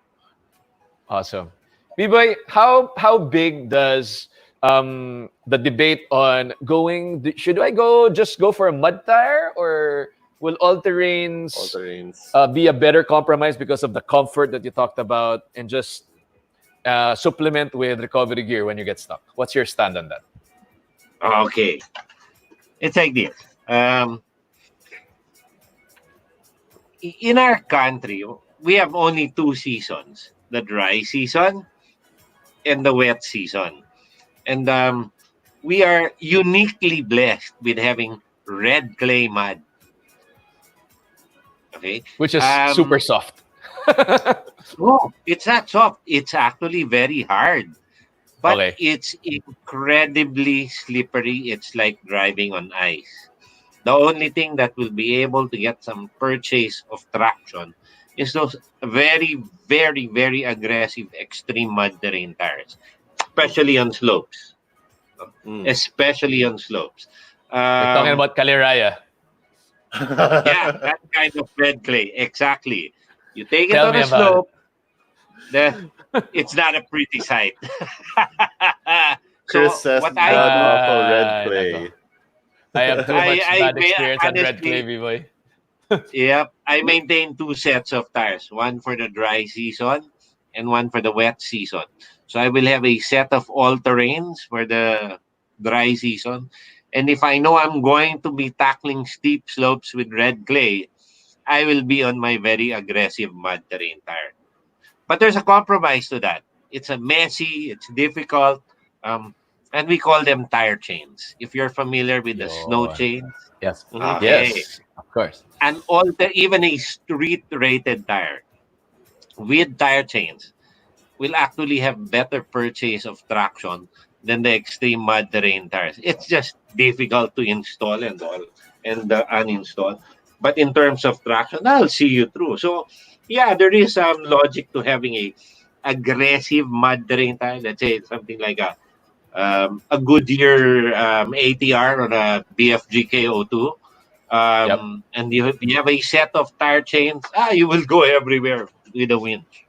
awesome. B-Boy, how big does the debate on should I just go for a mud tire, or will all-terrains All-terrains. be a better compromise because of the comfort that you talked about, and just supplement with recovery gear when you get stuck? What's your stand on that? Okay. It's like this. In our country, we have only two seasons, the dry season and the wet season. And we are uniquely blessed with having red clay mud. Okay. Which is super soft. No, it's not soft. It's actually very hard. But Okay. it's incredibly slippery. It's like driving on ice. The only thing that will be able to get some purchase of traction is those very, very, very aggressive extreme mud terrain tires, especially on slopes. Especially on slopes. We're talking about Kaliraya. Yeah, that kind of red clay. Exactly. You take it Tell on me a about slope, it's not a pretty sight. Chris says what God I awful red nako. clay. I have too much bad experience on red honestly, clay, B-Boy. Yep, I maintain two sets of tires, one for the dry season and one for the wet season. So I will have a set of all-terrains for the dry season. And if I know I'm going to be tackling steep slopes with red clay, I will be on my very aggressive mud terrain tire. But there's a compromise to that. It's a messy, it's difficult, and we call them tire chains. If you're familiar with the snow Yun. chains, Yes. okay, Yes. Of course. and even a street rated tire with tire chains will actually have better purchase of traction than the extreme mud terrain tires. It's just difficult to install and all and uninstall. But in terms of traction, I'll see you through. So yeah, there is some logic to having a aggressive mud terrain tire. Let's say something like a Goodyear ATR or a BFG KO2. And you have a set of tire chains, you will go everywhere with a winch.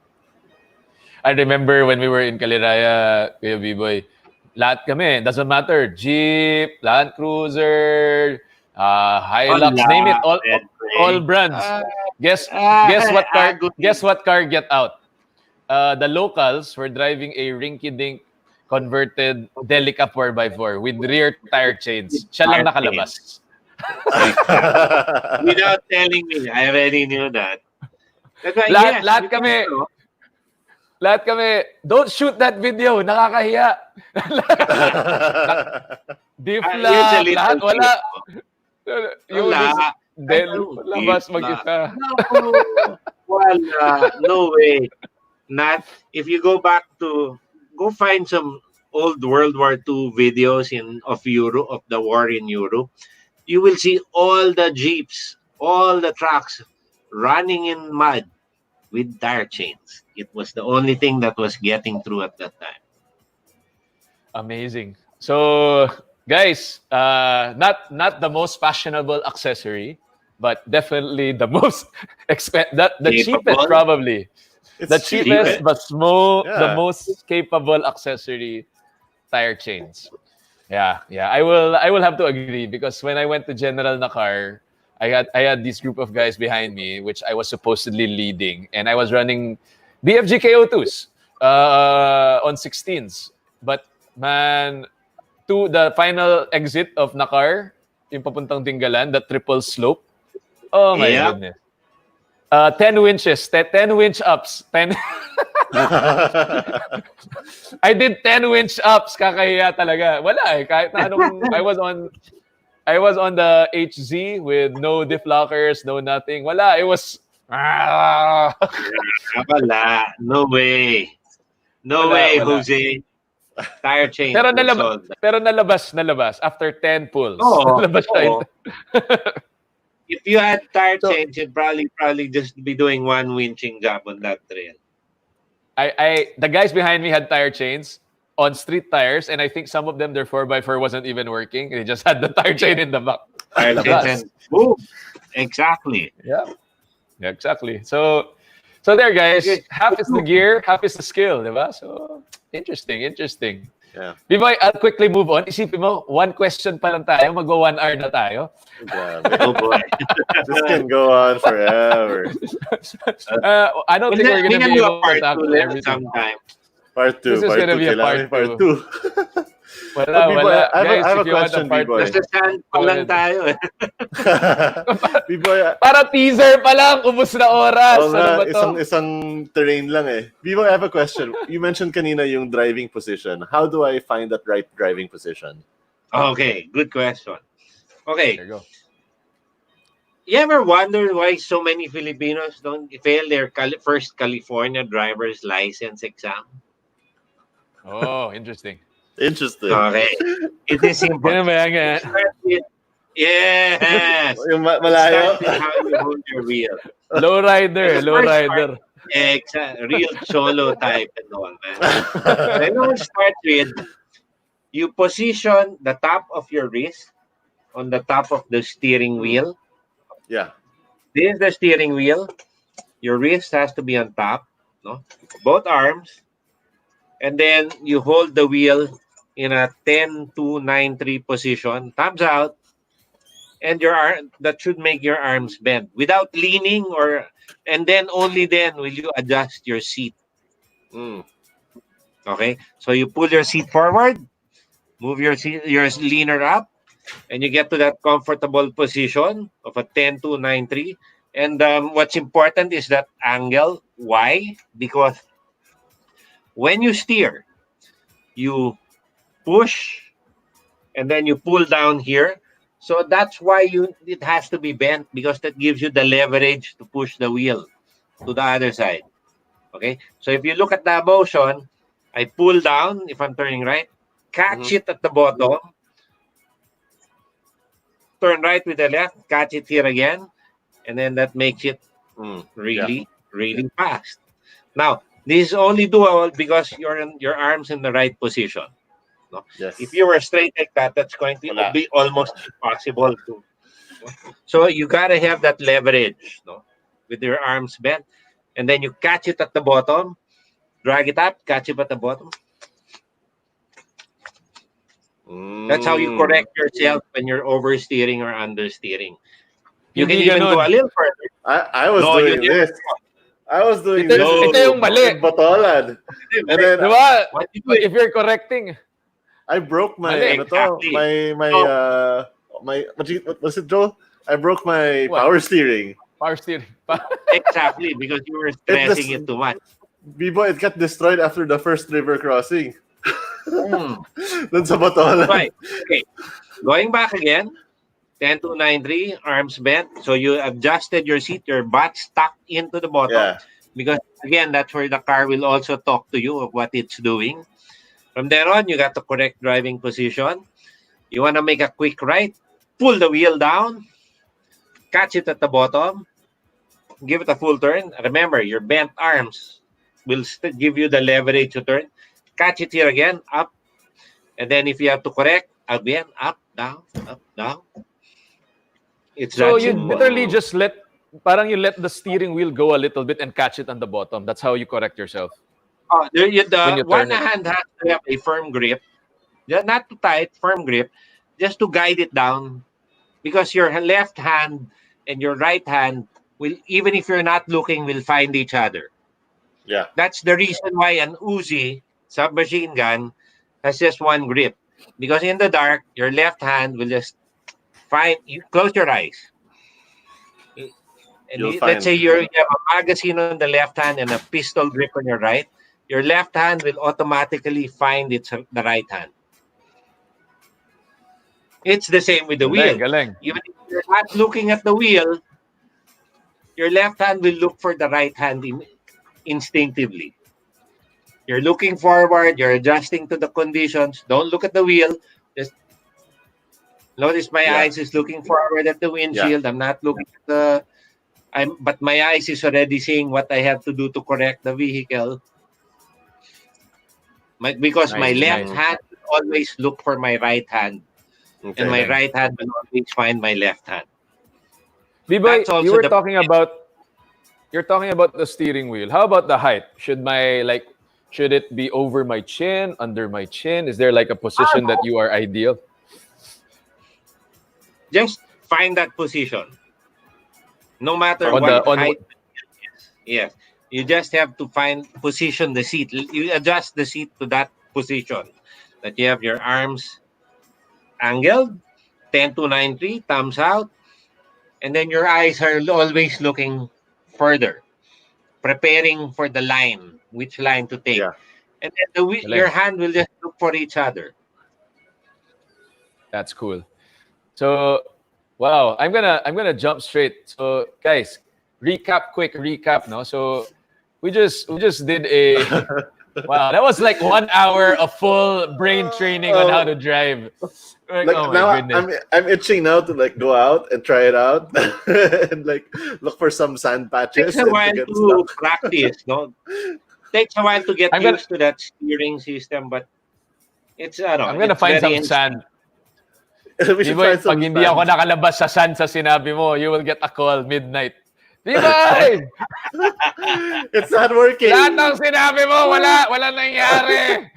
I remember when we were in Caliraya, Kuya B-Boy, lahat kami, doesn't matter, Jeep, Land Cruiser, Hilux, name it, all brands. Guess what car get out? The locals were driving a rinky-dink converted Delica 4x4 with rear tire chains. Siya lang nakalabas. Without telling me, I already knew that. That's why, lahat kami, don't shoot that video, nakakahiya. Difla, lahat wala. Labas mag-isa. Wala, no way. Not if you go find some old World War II videos of Europe, of the war in Europe. You will see all the jeeps, all the trucks running in mud with tire chains. It was the only thing that was getting through at that time. Amazing. So, guys, not the most fashionable accessory, but definitely the most the cheapest probably. It's the cheapest, but the Yeah. most capable accessory, tire chains. Yeah. I will have to agree because when I went to General Nakar, I had this group of guys behind me, which I was supposedly leading, and I was running BFG KO2s on 16s. But man, to the final exit of Nakar, yung papuntang Dingalan, the triple slope. Oh my goodness. 10 winches, 10 winch ups, 10. I did 10 winch ups, kakahiya talaga. Wala eh, kahit na anong, I was on the HZ with no diff lockers, no nothing. Wala, it was Wala. No way. No way, Jose. Tire chain. Pero nalabas after 10 pulls. Oh, nalabas siya. If you had tire chains, you'd probably just be doing one winching job on that trail. The guys behind me had tire chains on street tires, and I think some of them, their 4x4 wasn't even working. They just had the tire chain in the back. Tire chains and boom. Exactly. Yeah, exactly. So there, guys. Half is the gear, half is the skill, diba? So interesting. Yeah. B-Boy, I'll quickly move on. Isipin mo, one question pa lang tayo, mag 1 hour na tayo. Oh boy. This can go on forever. I don't think we're gonna be able to tackle everything. Sometime. Part 2. This is gonna be a part Part 2. Wala. I Guys, have a if you want question, a part B-Boy. Nasa sand pa lang tayo. B-Boy, Para teaser pa lang, ubos na oras. oo nga, Ano ba to? isang terrain lang eh. B-Boy, I have a question. You mentioned kanina yung driving position. How do I find that right driving position? Okay, good question. Okay. There you go. You ever wonder why so many Filipinos don't fail their first California driver's license exam? Oh, interesting. Okay. It is simple. Ganun ba yan? Yes. Yung malayo. Start with how you hold your wheel. Low rider. Real solo type and all, man. Then we'll start with, you position the top of your wrist on the top of the steering wheel. Yeah. This is the steering wheel. Your wrist has to be on top, no? Both arms. And then you hold the wheel in a 10-2-9-3 position, thumbs out, and your arm, that should make your arms bend without leaning, and then only then will you adjust your seat. Okay, so you pull your seat forward, move your leaner up, and you get to that comfortable position of a 10-2-9-3. And what's important is that angle. Why? Because When you steer, you push and then you pull down here. So that's why it has to be bent, because that gives you the leverage to push the wheel to the other side. Okay, so if you look at the motion, I pull down if I'm turning right, catch it at the bottom, turn right with the left, catch it here again, and then that makes it really, really fast. Now, this is only doable because your arms in the right position. No? Yes. If you were straight like that, that's going to Wala. be almost impossible to. So you gotta have that leverage, no, with your arms bent, and then you catch it at the bottom, drag it up, catch it at the bottom. That's how you correct yourself when you're oversteering or understeering. You can Hindi even go a ganun. little further. I was No, doing you this. I was doing Ito, this. ito yung mali. in Bacolod. And then Diba? What you do If you're correcting, I broke my Mali. ano to, Exactly. my what was it, Joel? I broke my What? power steering. power steering. exactly, because you were stressing it too much. B-boy, it got destroyed after the first river crossing. Hmm. Dun sa Bacolod. Right. Okay. Going back again. 10293, arms bent. So you adjusted your seat, your butt stuck into the bottom. Yeah. Because again, that's where the car will also talk to you of what it's doing. From there on, you got the correct driving position. You want to make a quick right, pull the wheel down, catch it at the bottom, give it a full turn. Remember, your bent arms will give you the leverage to turn. Catch it here again, up. And then if you have to correct, again, up, down, up, down. It's So that you simple. literally just parang you let the steering wheel go a little bit and catch it on the bottom. That's how you correct yourself. The When you one turn it. hand has to have a firm grip, not too tight, firm grip, just to guide it down. Because your left hand and your right hand will, even if you're not looking, will find each other. Yeah. That's the reason why an Uzi submachine gun has just one grip. Because in the dark, your left hand will just find you. Close your eyes. And You'll let's find. say you have a magazine on the left hand and a pistol grip on your right. Your left hand will automatically find the right hand. It's the same with the wheel. Galing. Even if you're not looking at the wheel, your left hand will look for the right hand instinctively. You're looking forward, you're adjusting to the conditions. Don't look at the wheel. Just notice my eyes is looking forward at the windshield. I'm not looking at but my eyes is already seeing what I have to do to correct the vehicle. Because my left hand will always look for my right hand. Okay. And my right hand will always find my left hand. B-boy, That's also you were the- talking about the steering wheel. How about the height? Should it be over my chin, under my chin? Is there like a position that you are ideal? Just find that position. No matter On what the- on- height. Yes. You just have to position the seat. You adjust the seat to that position. That you have your arms angled, 10293, thumbs out, and then your eyes are always looking further, preparing for the line, which line to take. Yeah. And then your hand will just look for each other. That's cool. So, wow, I'm gonna jump straight. So, guys, quick recap, no? So, we just did a wow. That was like 1 hour of full brain training on how to drive. Like, Like, oh my now goodness. I'm itching now to like go out and try it out and like look for some sand patches. Takes a while get to stuck. practice, no? Takes a while to get I'm gonna- used to that steering system, but it's I'm gonna find some sand. We should B-boy, find some pag hindi sand. ako nakalabas sa sand sa sinabi mo, you will get a call midnight. B-boy! It's not working. Lahat ng sinabi mo, wala nangyari.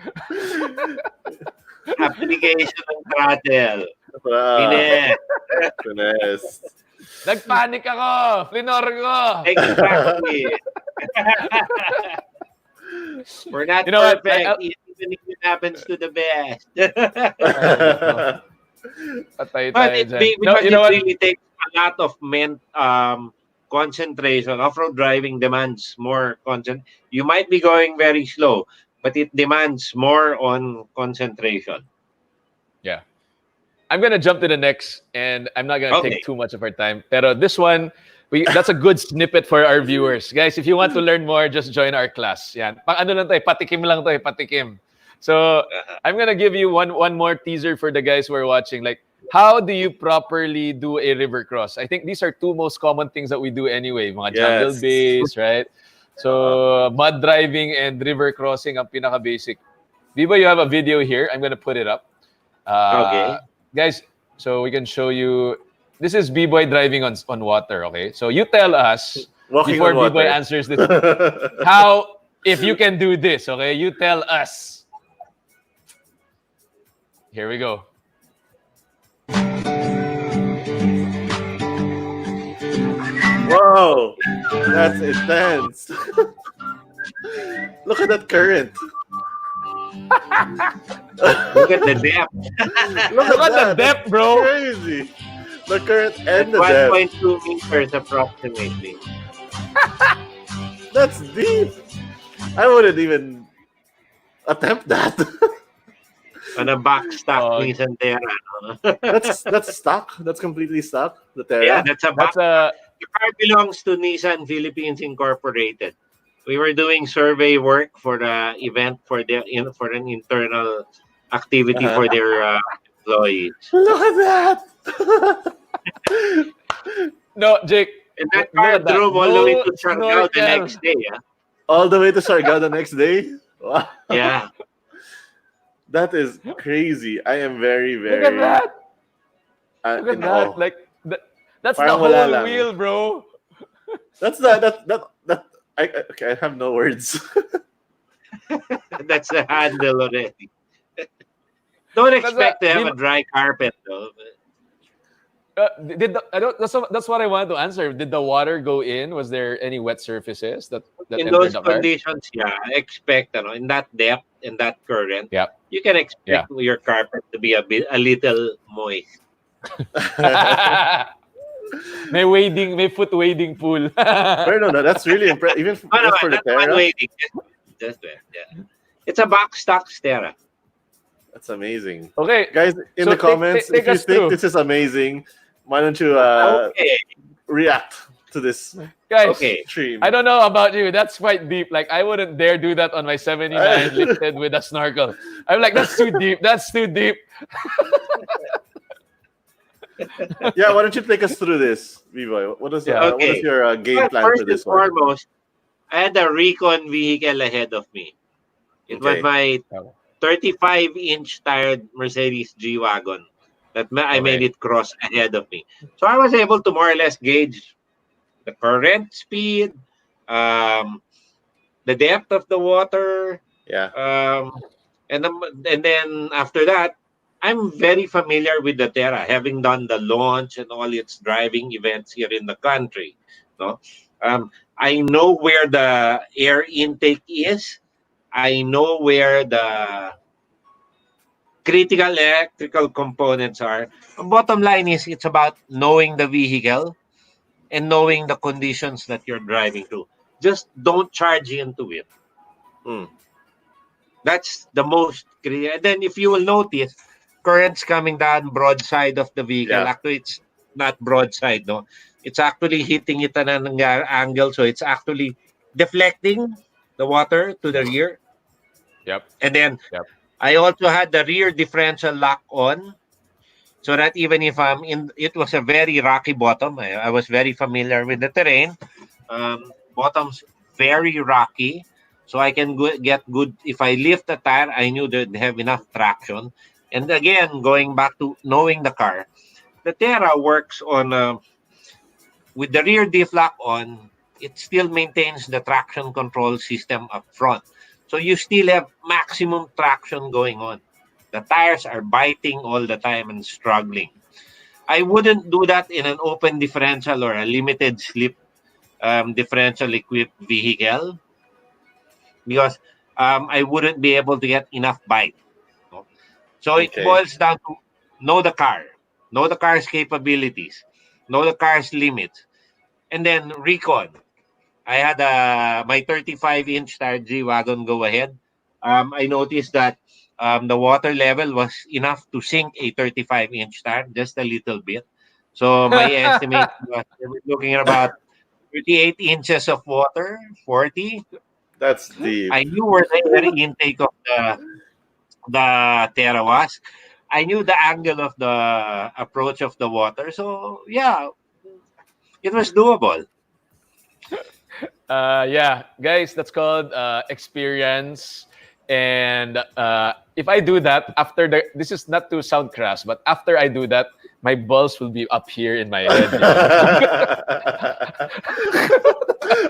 application ng throttle. Ah, Ine. finesse. Nagpanik ako. Flinor ko. Exactly. We're not You know what? perfect, even if it happens to the best. Patay But tayo it, dyan. because No, you know it what? really takes a lot of concentration. Off-road driving demands more concentration. You might be going very slow, but it demands more on concentration. Yeah. I'm gonna jump to the next, and I'm not gonna Okay. take too much of our time. Pero this one, that's a good snippet for our viewers, guys. If you want to learn more, just join our class. Yan. Pang ano lang to, patikim lang to, patikim. So I'm gonna give you one more teaser for the guys who are watching. Like, how do you properly do a river cross? I think these are two most common things that we do anyway. Mga jungle Yes. bays, right? So mud driving and river crossing ang pinaka basic. Viva, you have a video here. I'm gonna put it up. Okay. Guys, so we can show you. This is B-Boy driving on water, okay? So you tell us, Walking before on water. B-Boy answers this, how, if you can do this, okay? You tell us. Here we go. Whoa, that's intense. Look at that current. Look at the depth. Look Look at the depth, bro. Crazy. The current and the depth. 1.2 meters approximately. That's deep. I wouldn't even attempt that. On a back stock Oh. Nissan Terra. No? That's stock. That's completely stock. The Terra. Yeah, that's a back. That's a The car belongs to Nissan Philippines Incorporated. We were doing survey work for the event for an internal activity for their employees. Look at that. no, Jake. And that Look car at that. drove all the way No to Siargao the snorkel. next day. Yeah. All the way to Siargao the next day. Wow. Yeah. That is crazy. I am very, very. Look at that. Look at in that. awe. Like that's Parang the wala whole lang. wheel, bro. That's that. Okay, I have no words. That's the handle already. Don't expect to have di- a dry carpet though. That's what I wanted to answer. Did the water go in? Was there any wet surfaces that In entered those the car? conditions, yeah, expect in that depth and that current, Yep. you can expect your carpet to be a little moist. may foot wading pool. Pero no, that's really impressive. Even No, just for the not one Terra. waiting. Just there. Yeah. It's a back stock Terra. That's amazing. Okay, Guys, in So the comments, take if you us think through. this is amazing, why don't you Okay. react to this guys. Okay. stream? I don't know about you. That's quite deep. Like I wouldn't dare do that on my 79 lifted with a snorkel. I'm like, that's too deep. That's too deep. Yeah, why don't you take us through this, Beeboy? What is Yeah. what is your game Well, plan first for and this one? foremost, I had a recon vehicle ahead of me. It was Okay. my 35-inch tired Mercedes G-Wagon that I made it cross ahead of me. So I was able to more or less gauge the current speed, the depth of the water, Yeah. and then after that, I'm very familiar with the Terra, having done the launch and all its driving events here in the country. No, I know where the air intake is. I know where the critical electrical components are. The bottom line is it's about knowing the vehicle and knowing the conditions that you're driving through. Just don't charge into it. Hmm. That's the most clear. And then if you will notice, currents coming down broadside of the vehicle. Yeah. Actually, it's not broadside, no. It's actually hitting it at an angle, so it's actually deflecting the water to the rear. Yep. And then Yep. I also had the rear differential lock on, so that even if I'm in, it was a very rocky bottom. I was very familiar with the terrain. Bottom's very rocky, so I can get good. If I lift the tire, I knew they'd have enough traction. And again, going back to knowing the car, the Terra works on with the rear diff lock on. It still maintains the traction control system up front, so you still have maximum traction going on. The tires are biting all the time and struggling. I wouldn't do that in an open differential or a limited slip differential equipped vehicle because I wouldn't be able to get enough bite. No? So it Okay. boils down to know the car, know the car's capabilities, know the car's limits, and then recon. I had my 35-inch tire G-Wagon go ahead. I noticed that the water level was enough to sink a 35-inch tank, just a little bit. So my estimate was they were looking at about 38 inches of water, 40. That's deep. I knew where the air intake of the Terra was. I knew the angle of the approach of the water. So yeah, it was doable. Yeah, guys, that's called experience. And if I do that after this is not to sound crass, but after I do that, my balls will be up here in my head.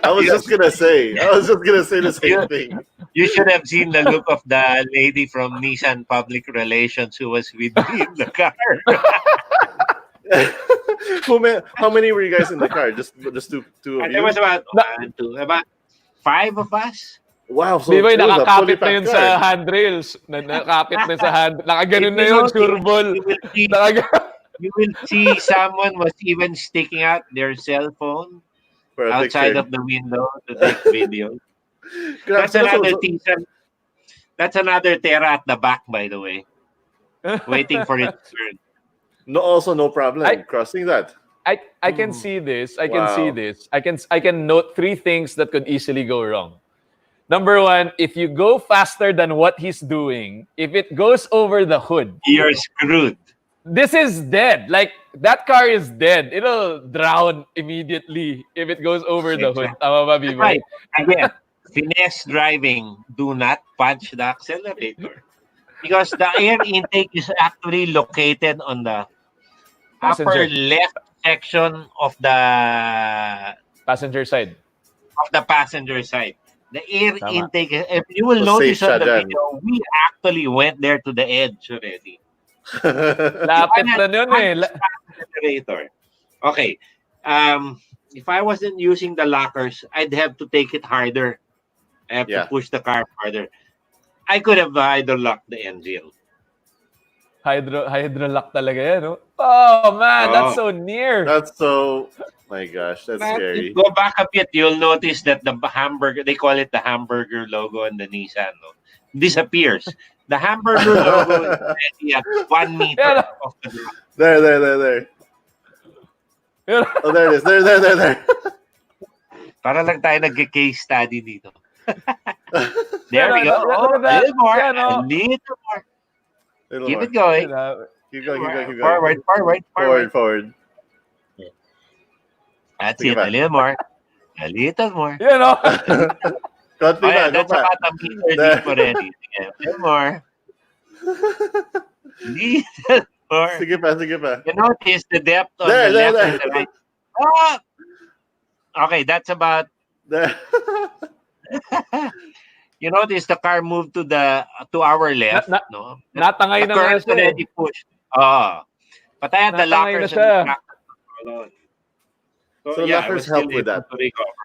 I was just gonna say the same thing. You should have seen the look of the lady from Nissan Public Relations who was with me in the car. How many were you guys in the car? Just two of And there you? was about about 5 of us. Wow, so Di ba it was a fully nakakapit na packed yun car. sa handrails? Nakakapit na sa nakaganon na You yun, know, sure ball. You will see someone was even sticking out their cell phone For a outside picture. of the window to take video. Grab- That's another so- Nissan. That's another Terra at the back, by the way, waiting for its turn. No, also no problem I- crossing that. I can see this. I can Wow. see this. I can note 3 things that could easily go wrong. Number 1, if you go faster than what he's doing, if it goes over the hood, You're screwed. this is dead. Like that car is dead. It'll drown immediately if it goes over the hood. Tama ba, Biboy? Right. Again, finesse driving. Do not punch the accelerator. Because the air intake is actually located on the upper Passenger. left section of the Passenger side. passenger side. The air Tama. intake, if you will So notice safe on siya the dyan. video, we actually went there to the edge already. Lapit na yun eh. Accelerator. Okay. If I wasn't using the lockers, I'd have to take it harder. I have Yeah. to push the car harder. I could have hydro-locked the engine. Hydrolock talaga yan, no? Oh, man, that's so near. That's so. My gosh, that's But scary. go back a bit, you'll notice that the hamburger, they call it the hamburger logo on the Nissan, no? Disappears. The hamburger logo is already at 1 meter Yeah. off the ground. There. Oh, there it is. There. Para lang tayo nag-case study dito. There we Yeah, go. look Oh, at that. a little more. Yeah, no. A little more. Little Keep more. it going. Keep going. Forward. That's Sige it. pa. A little more. A little more. You know? Konti Oh, pa, yeah, go that's pa. about a meter There. deep already. Sige, a little more. Little more. Sige pa. You notice the depth on There. the left and the right. Oh! Okay, that's about. There. You notice the car moved to our left. No, Natangay the na nga current siya. already pushed. But I had the Natangay na lockers siya. and the traction. So yeah, I lockers was still help with able that. to recover.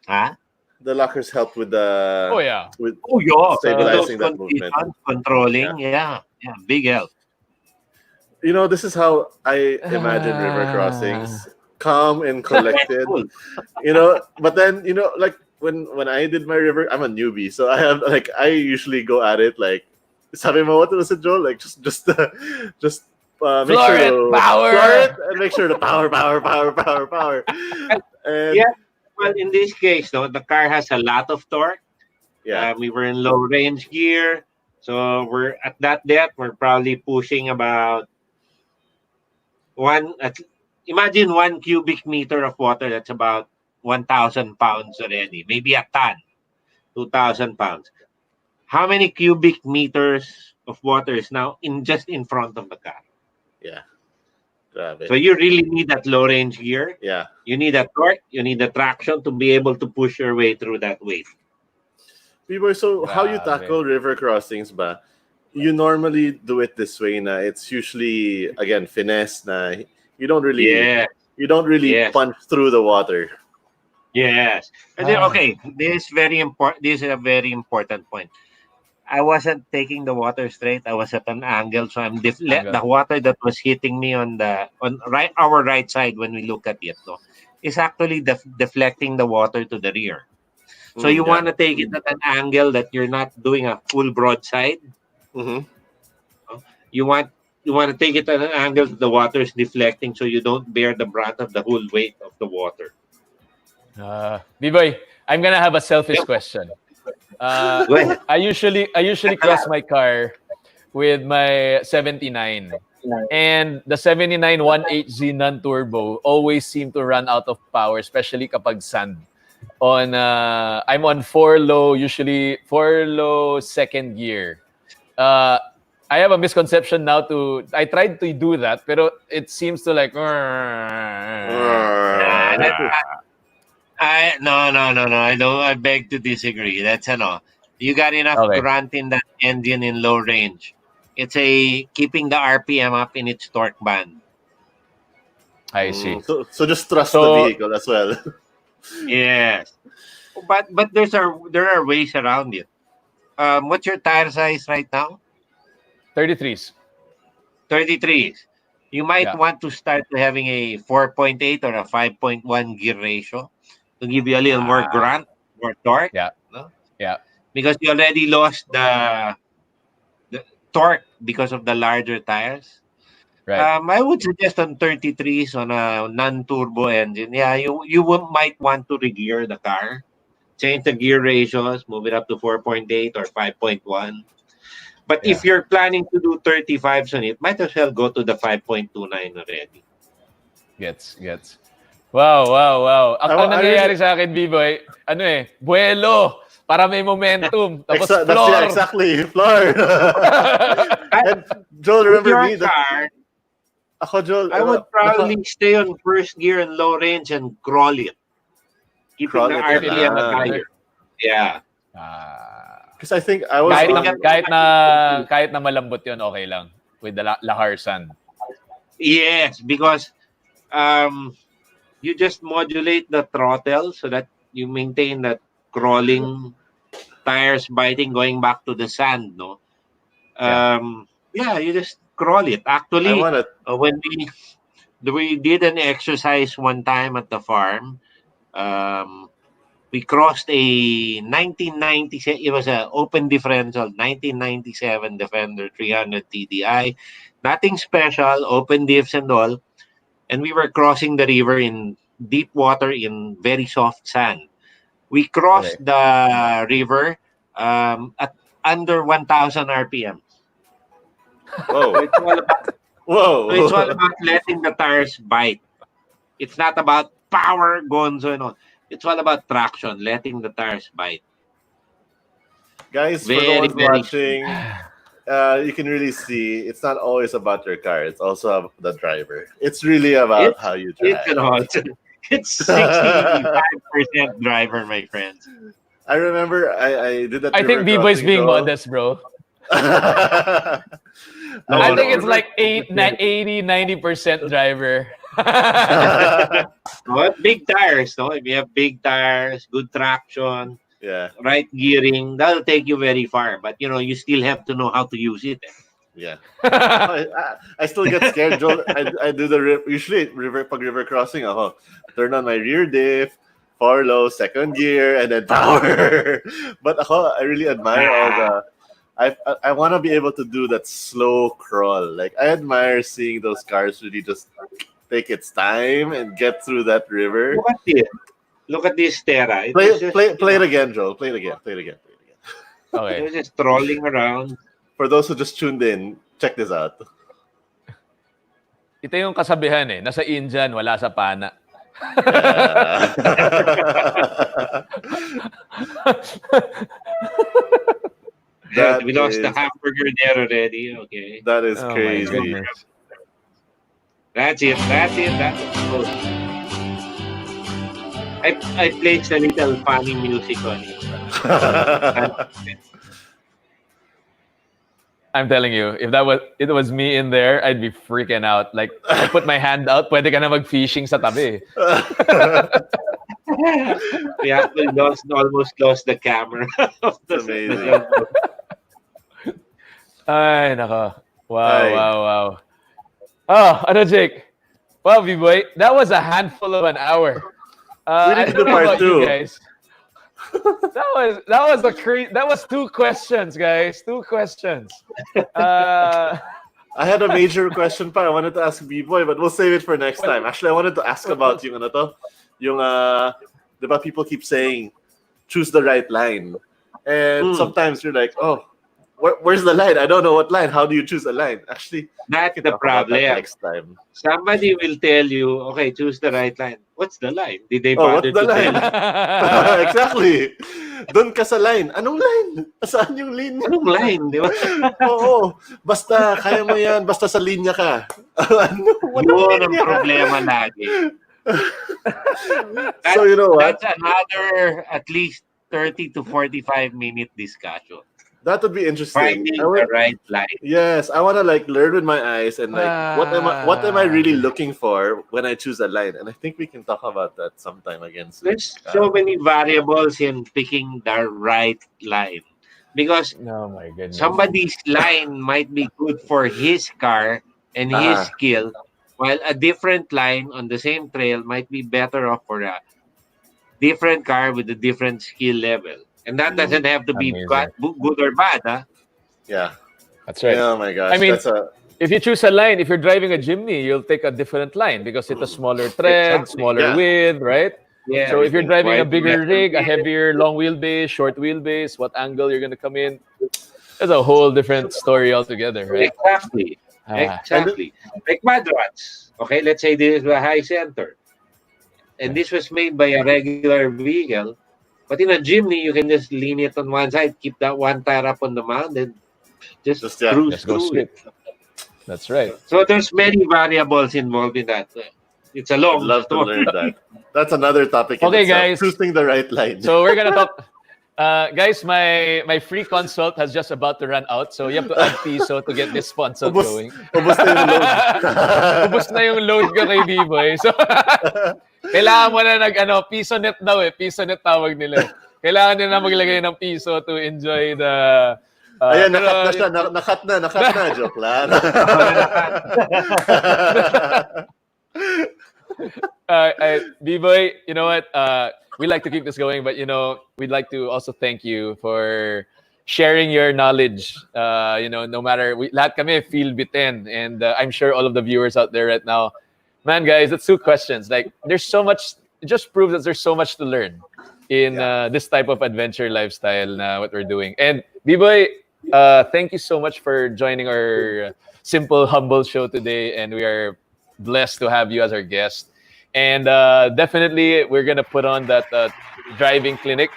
Huh? The lockers help with the. Oh, yeah. With Oh, yeah. stabilizing Those that movement. conditions, controlling. Yeah, big help. You know, this is how I imagine river crossings. Calm and collected. Cool. You know, but then, you know, like when I did my river, I'm a newbie. So I usually go at it like, sabi mo, what was it, Joel? Like just make Floor sure it, to power! floor it and make sure to power. And Yeah. Well, in this case, no, the car has a lot of torque. yeah. We were in low range gear. So we're at that depth, we're probably pushing about imagine 1 cubic meter of water. That's about 1,000 pounds already. Maybe a ton, 2,000 pounds. How many cubic meters of water is now just in front of the car? Yeah. Grabe. So you really need that low range gear. Yeah. You need that torque. You need the traction to be able to push your way through that weight. People, so how you Grabe. tackle river crossings ba? You normally do it this way na it's usually again finesse na you don't really Yeah. Yes. punch through the water. Yes. And then, okay, this is very important. This is a very important point. I wasn't taking the water straight. I was at an angle, so I'm Angle. the water that was hitting me on our right side when we look at it, no, is actually deflecting the water to the rear. So you want to take it at an angle that you're not doing a full broadside. Mm-hmm. You want to take it at an angle that the water is deflecting, so you don't bear the brunt of the whole weight of the water. B-Boy, I'm gonna have a selfish Yep. question. Go ahead. I usually cross my car with my 79. And the 79 1.8Z non-turbo always seem to run out of power, especially kapag sand. I'm on 4 low, usually 4 low second gear. I have a misconception now I tried to do that, pero it seems to like I beg to disagree. That's you got enough Okay. grunt in that engine in low range. It's keeping the RPM up in its torque band. I see. So just trust So- the vehicle as well. Yes, but there are ways around it. What's your tire size right now? 33s. 33s. You might Yeah. want to start having a 4.8 or a 5.1 gear ratio to give you a little more grunt, more torque. Yeah. No? Yeah. Because you already lost the torque because of the larger tires. Right. I would suggest on 33s on a non-turbo engine. Yeah, might want to regear the car, change the gear ratios, move it up to 4.8 or 5.1. But if you're planning to do 35s on it, might as well go to the 5.29 already. Gets. Wow. Ang I nangyayari sa akin, B-Boy, buwelo para may momentum. Tapos That's floor. exactly floor. And Joel, With remember your me? car, Ako, Joel, I would probably stay on first gear and low range and crawl it. Keeping Crawl the it RPM lang. higher. Yeah. Because I think I was Kahit na malambot 'yon, okay lang with the lahar sand. Yes, because you just modulate the throttle so that you maintain that crawling, tires biting, going back to the sand, no? You just crawl it. Actually, when we did an exercise one time at the farm, we crossed a 1997. It was an open differential 1997 Defender 300 TDI. Nothing special, open diffs and all. And we were crossing the river in deep water in very soft sand. We crossed the river at under 1,000 RPM. Whoa. So it's all about, Whoa. so it's all about letting the tires bite. It's not about power, gonzo, and all. It's all about traction, letting the tires bite. Guys, for the Very, ones very watching, you can really see it's not always about your car. It's also about the driver. It's really about how you drive. It's 65% driver, my friends. I remember I did that. I think B-Boy's being modest, bro. I think it's like 80-90% driver. Big tires, no? If you have big tires, good traction, yeah, right gearing, that'll take you very far. But you still have to know how to use it. Yeah. I still get scared, Joel. I do usually river crossing. Turn on my rear diff, 4 low, second gear, and then power. But I really admire all the. I want to be able to do that slow crawl. Like I admire seeing those cars really just take its time and get through that river. Look at this Terra. Play it again, Joel. Play it again. Okay. They're just trolling around. For those who just tuned in, check this out. Ito yung kasabihan nasa Indian, wala sa pana. We lost the hamburger there already. Okay. That is crazy. That's it. Good. I placed a little funny music on it. I'm telling you, if it was me in there, I'd be freaking out. Like, I put my hand out, pwede ka na mag-fishing sa tabi. We actually almost lost the camera. That's amazing. Ay, nako. Wow. Oh, Jake? Well, B-Boy, that was a handful of an hour. We need to do part 2. Guys. That was two questions, guys. Two questions. Uh, I had a major question pa I wanted to ask B-Boy, but we'll save it for next time. Actually, I wanted to ask about yung ano to, yung di ba people keep saying choose the right line. And sometimes you're like, oh, where's the line? I don't know what line. How do you choose a line? Actually, That's we can the talk about that problem. next time. Somebody will tell you, okay, choose the right line. What's the line? Did they Oh, what's bother the to tell line? you? Exactly. Doon ka sa line. Anong line? Saan yung linya? Anong line, di ba? Oo. Basta, kaya mo yan. Basta sa linya ka. Ano? Yun ang problema lagi. So, you know what? That's another at least 30 to 45-minute discussion. That would be interesting. Finding the right line. Yes, I want to like learn with my eyes and like what am I really looking for when I choose a line? And I think we can talk about that sometime again soon. There's so many variables in picking the right line. Because oh my goodness. somebody's line might be good for his car and his skill, while a different line on the same trail might be better off for a different car with a different skill level. And that doesn't have to be good or bad, huh? Yeah. That's right. Oh my gosh. I mean, that's a if you choose a line, if you're driving a Jimny, you'll take a different line because it's a smaller tread, Exactly. smaller width, right? Yeah. So if you're driving a Wide bigger left rig, a wheel. heavier long wheelbase, short wheelbase, what angle you're gonna come in, that's a whole different story altogether, right? Exactly. Ah. Exactly. Like quadrats. Okay, let's say this is a high center. And this was made by a regular vehicle. But in a Jimny, you can just lean it on one side, keep that one tire up on the mound, and just cruise Just go through straight. it. That's right. So there's many variables involved in that. It's a I'd long love to story. learn that. That's another topic. In Okay, itself, guys. choosing the right line. So we're gonna talk. Guys, my free consult has just about to run out, so you have to add piso to get this consult going. Ubus na yung load. Ubus na yung load ko kay B-Boy. So, kailangan mo na piso net daw eh. Piso net tawag nila. Kailangan nila maglagay ng piso to enjoy the... Ayan, nakat na siya. Nakat na. Joke lang. B-Boy, you know what? We like to keep this going, but we'd like to also thank you for sharing your knowledge. No matter, lahat kami feel bitten, and I'm sure all of the viewers out there right now, man, guys, that's two questions. Like, there's so much. It just proves that there's so much to learn in this type of adventure lifestyle. What we're doing, and B-Boy, thank you so much for joining our simple, humble show today, and we are blessed to have you as our guest. And definitely, we're gonna put on that driving clinic.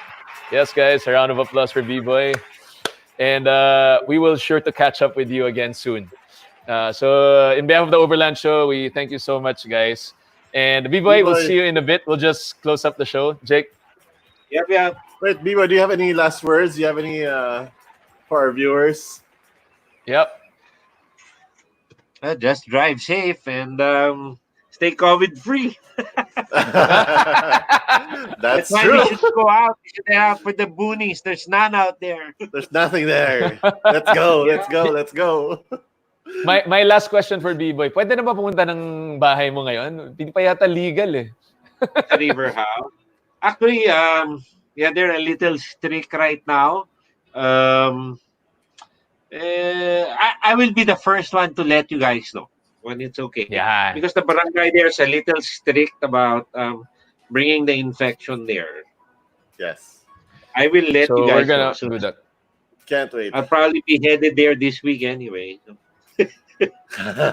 Yes, guys, a round of applause for B-Boy. And we will sure to catch up with you again soon. So, in behalf of the Overland Show, we thank you so much, guys. And B-Boy, we'll see you in a bit. We'll just close up the show. Jake? Yep. Wait, B-Boy, do you have any last words? Do you have any for our viewers? Yep. Just drive safe and stay COVID-free. That's why true. we should go out. We should head out for the boonies. There's none out there. There's nothing there. Let's go. Let's go. My last question for B-Boy. Pwede na ba pumunta ng bahay mo ngayon? Hindi pa yata legal eh. The river house. Actually, they're a little strict right now. I will be the first one to let you guys know when it's okay. Yeah. Because the barangay there is a little strict about bringing the infection there. Yes. I will let you guys we're gonna know. do that. Can't wait. I'll probably be headed there this week anyway.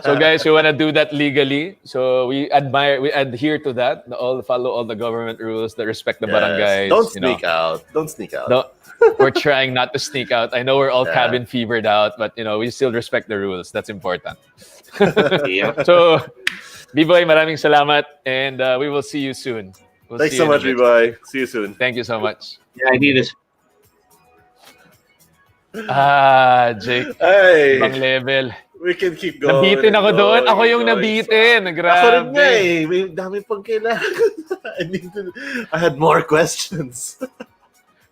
So guys, we want to do that legally. So we adhere to that. Follow all the government rules that respect the barangays. Don't sneak out. Don't sneak out. No, we're trying not to sneak out. I know we're all cabin fevered out, but we still respect the rules. That's important. Yeah. So, B-Boy, maraming salamat, and we will see you soon. Thanks so much, B-Boy. See you soon. Thank you so much. Yeah, I need a Jake. Hey. Ibang level. We can keep going. Nabitin ako doon. Ako yung nabitin. Grabe. Ako rin nga eh. May dami pang kailangan. I had more questions.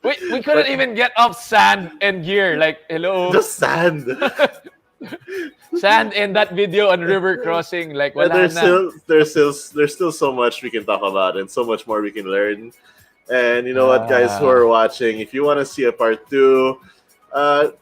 We couldn't even get off sand and gear. Like, hello. Just sand. Sand and that video on river crossing. Like, wala there's na. still so much we can talk about and so much more we can learn. And you know what, guys who are watching, if you want to see a part 2,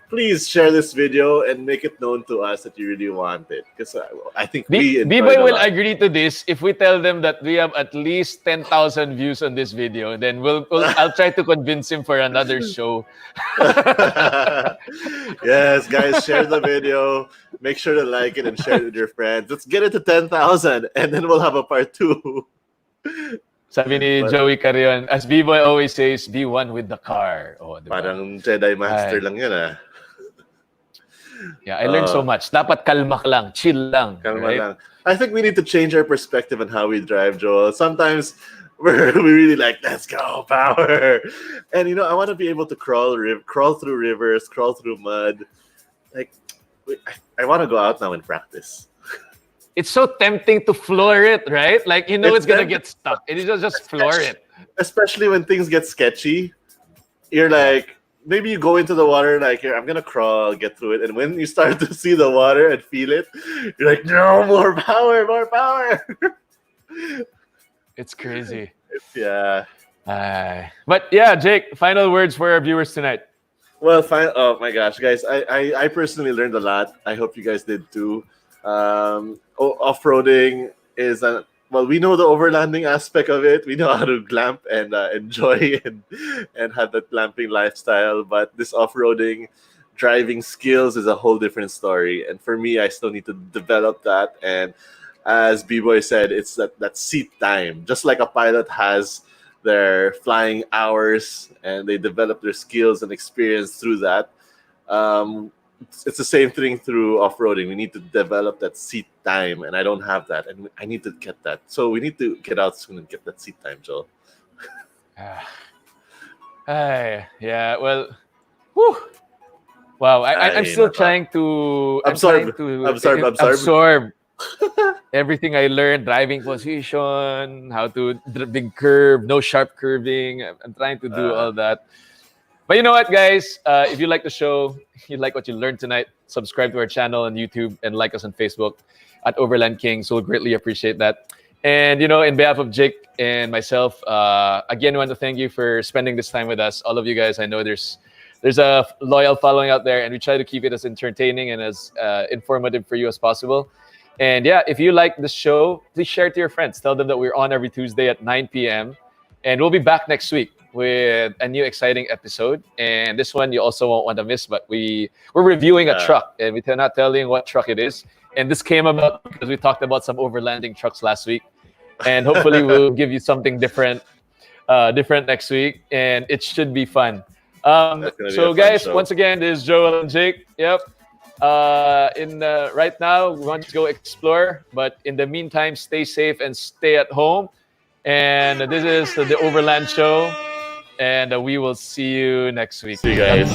please share this video and make it known to us that you really want it. Because I think we enjoyed B-Boy it a will lot. agree to this if we tell them that we have at least 10,000 views on this video. Then I'll try to convince him for another show. Yes, guys, share the video. Make sure to like it and share it with your friends. Let's get it to 10,000 and then we'll have a part 2. Sabi ni Joey Carrion, as B-Boy always says, be one with the car. Oh, diba? Parang Jedi Master lang yun, ah. Yeah, I learned so much. Dapat kalma lang, chill lang. Kalma right? lang. I think we need to change our perspective on how we drive, Joel. Sometimes we really like, let's go, power. And you know, I want to be able to crawl through rivers, crawl through mud. Like, I want to go out now and practice. It's so tempting to floor it, right? Like, you know it's gonna get stuck. And you just floor it. Especially when things get sketchy. You're like, maybe you go into the water like, here, I'm gonna crawl, get through it. And when you start to see the water and feel it, you're like, no, more power, more power. It's crazy. Yeah. But yeah, Jake, final words for our viewers tonight. Well, fine. Oh my gosh, guys! I personally learned a lot. I hope you guys did too. Off-roading is well, we know the overlanding aspect of it. We know how to glamp and enjoy and have that glamping lifestyle. But this off-roading driving skills is a whole different story. And for me, I still need to develop that. And as B-Boy said, it's that seat time. Just like a pilot has their flying hours and they develop their skills and experience through that. It's the same thing through off-roading. We need to develop that seat time, and I don't have that, and I need to get that. So we need to get out soon and get that seat time, Joel. Yeah, well, whew. Wow, I'm still trying to absorb everything I learned, driving position, how to big curve, no sharp curving. I'm trying to do all that. But you know what, guys? If you like the show, you like what you learned tonight, subscribe to our channel on YouTube and like us on Facebook at Overland Kings. We'll greatly appreciate that. And, you know, in behalf of Jake and myself, again, I want to thank you for spending this time with us. All of you guys, I know there's a loyal following out there, and we try to keep it as entertaining and as informative for you as possible. And yeah, if you like the show, please share it to your friends. Tell them that we're on every Tuesday at 9 p.m. And we'll be back next week with a new exciting episode. And this one you also won't want to miss, but we're reviewing a truck, and we're not telling what truck it is. And this came about because we talked about some overlanding trucks last week. And hopefully we'll give you something different next week. And it should be fun. So guys, once again, this is Joel and Jake. Yep. Right now, we want to go explore. But in the meantime, stay safe and stay at home. And this is the Overland Show. And we will see you next week. See you guys.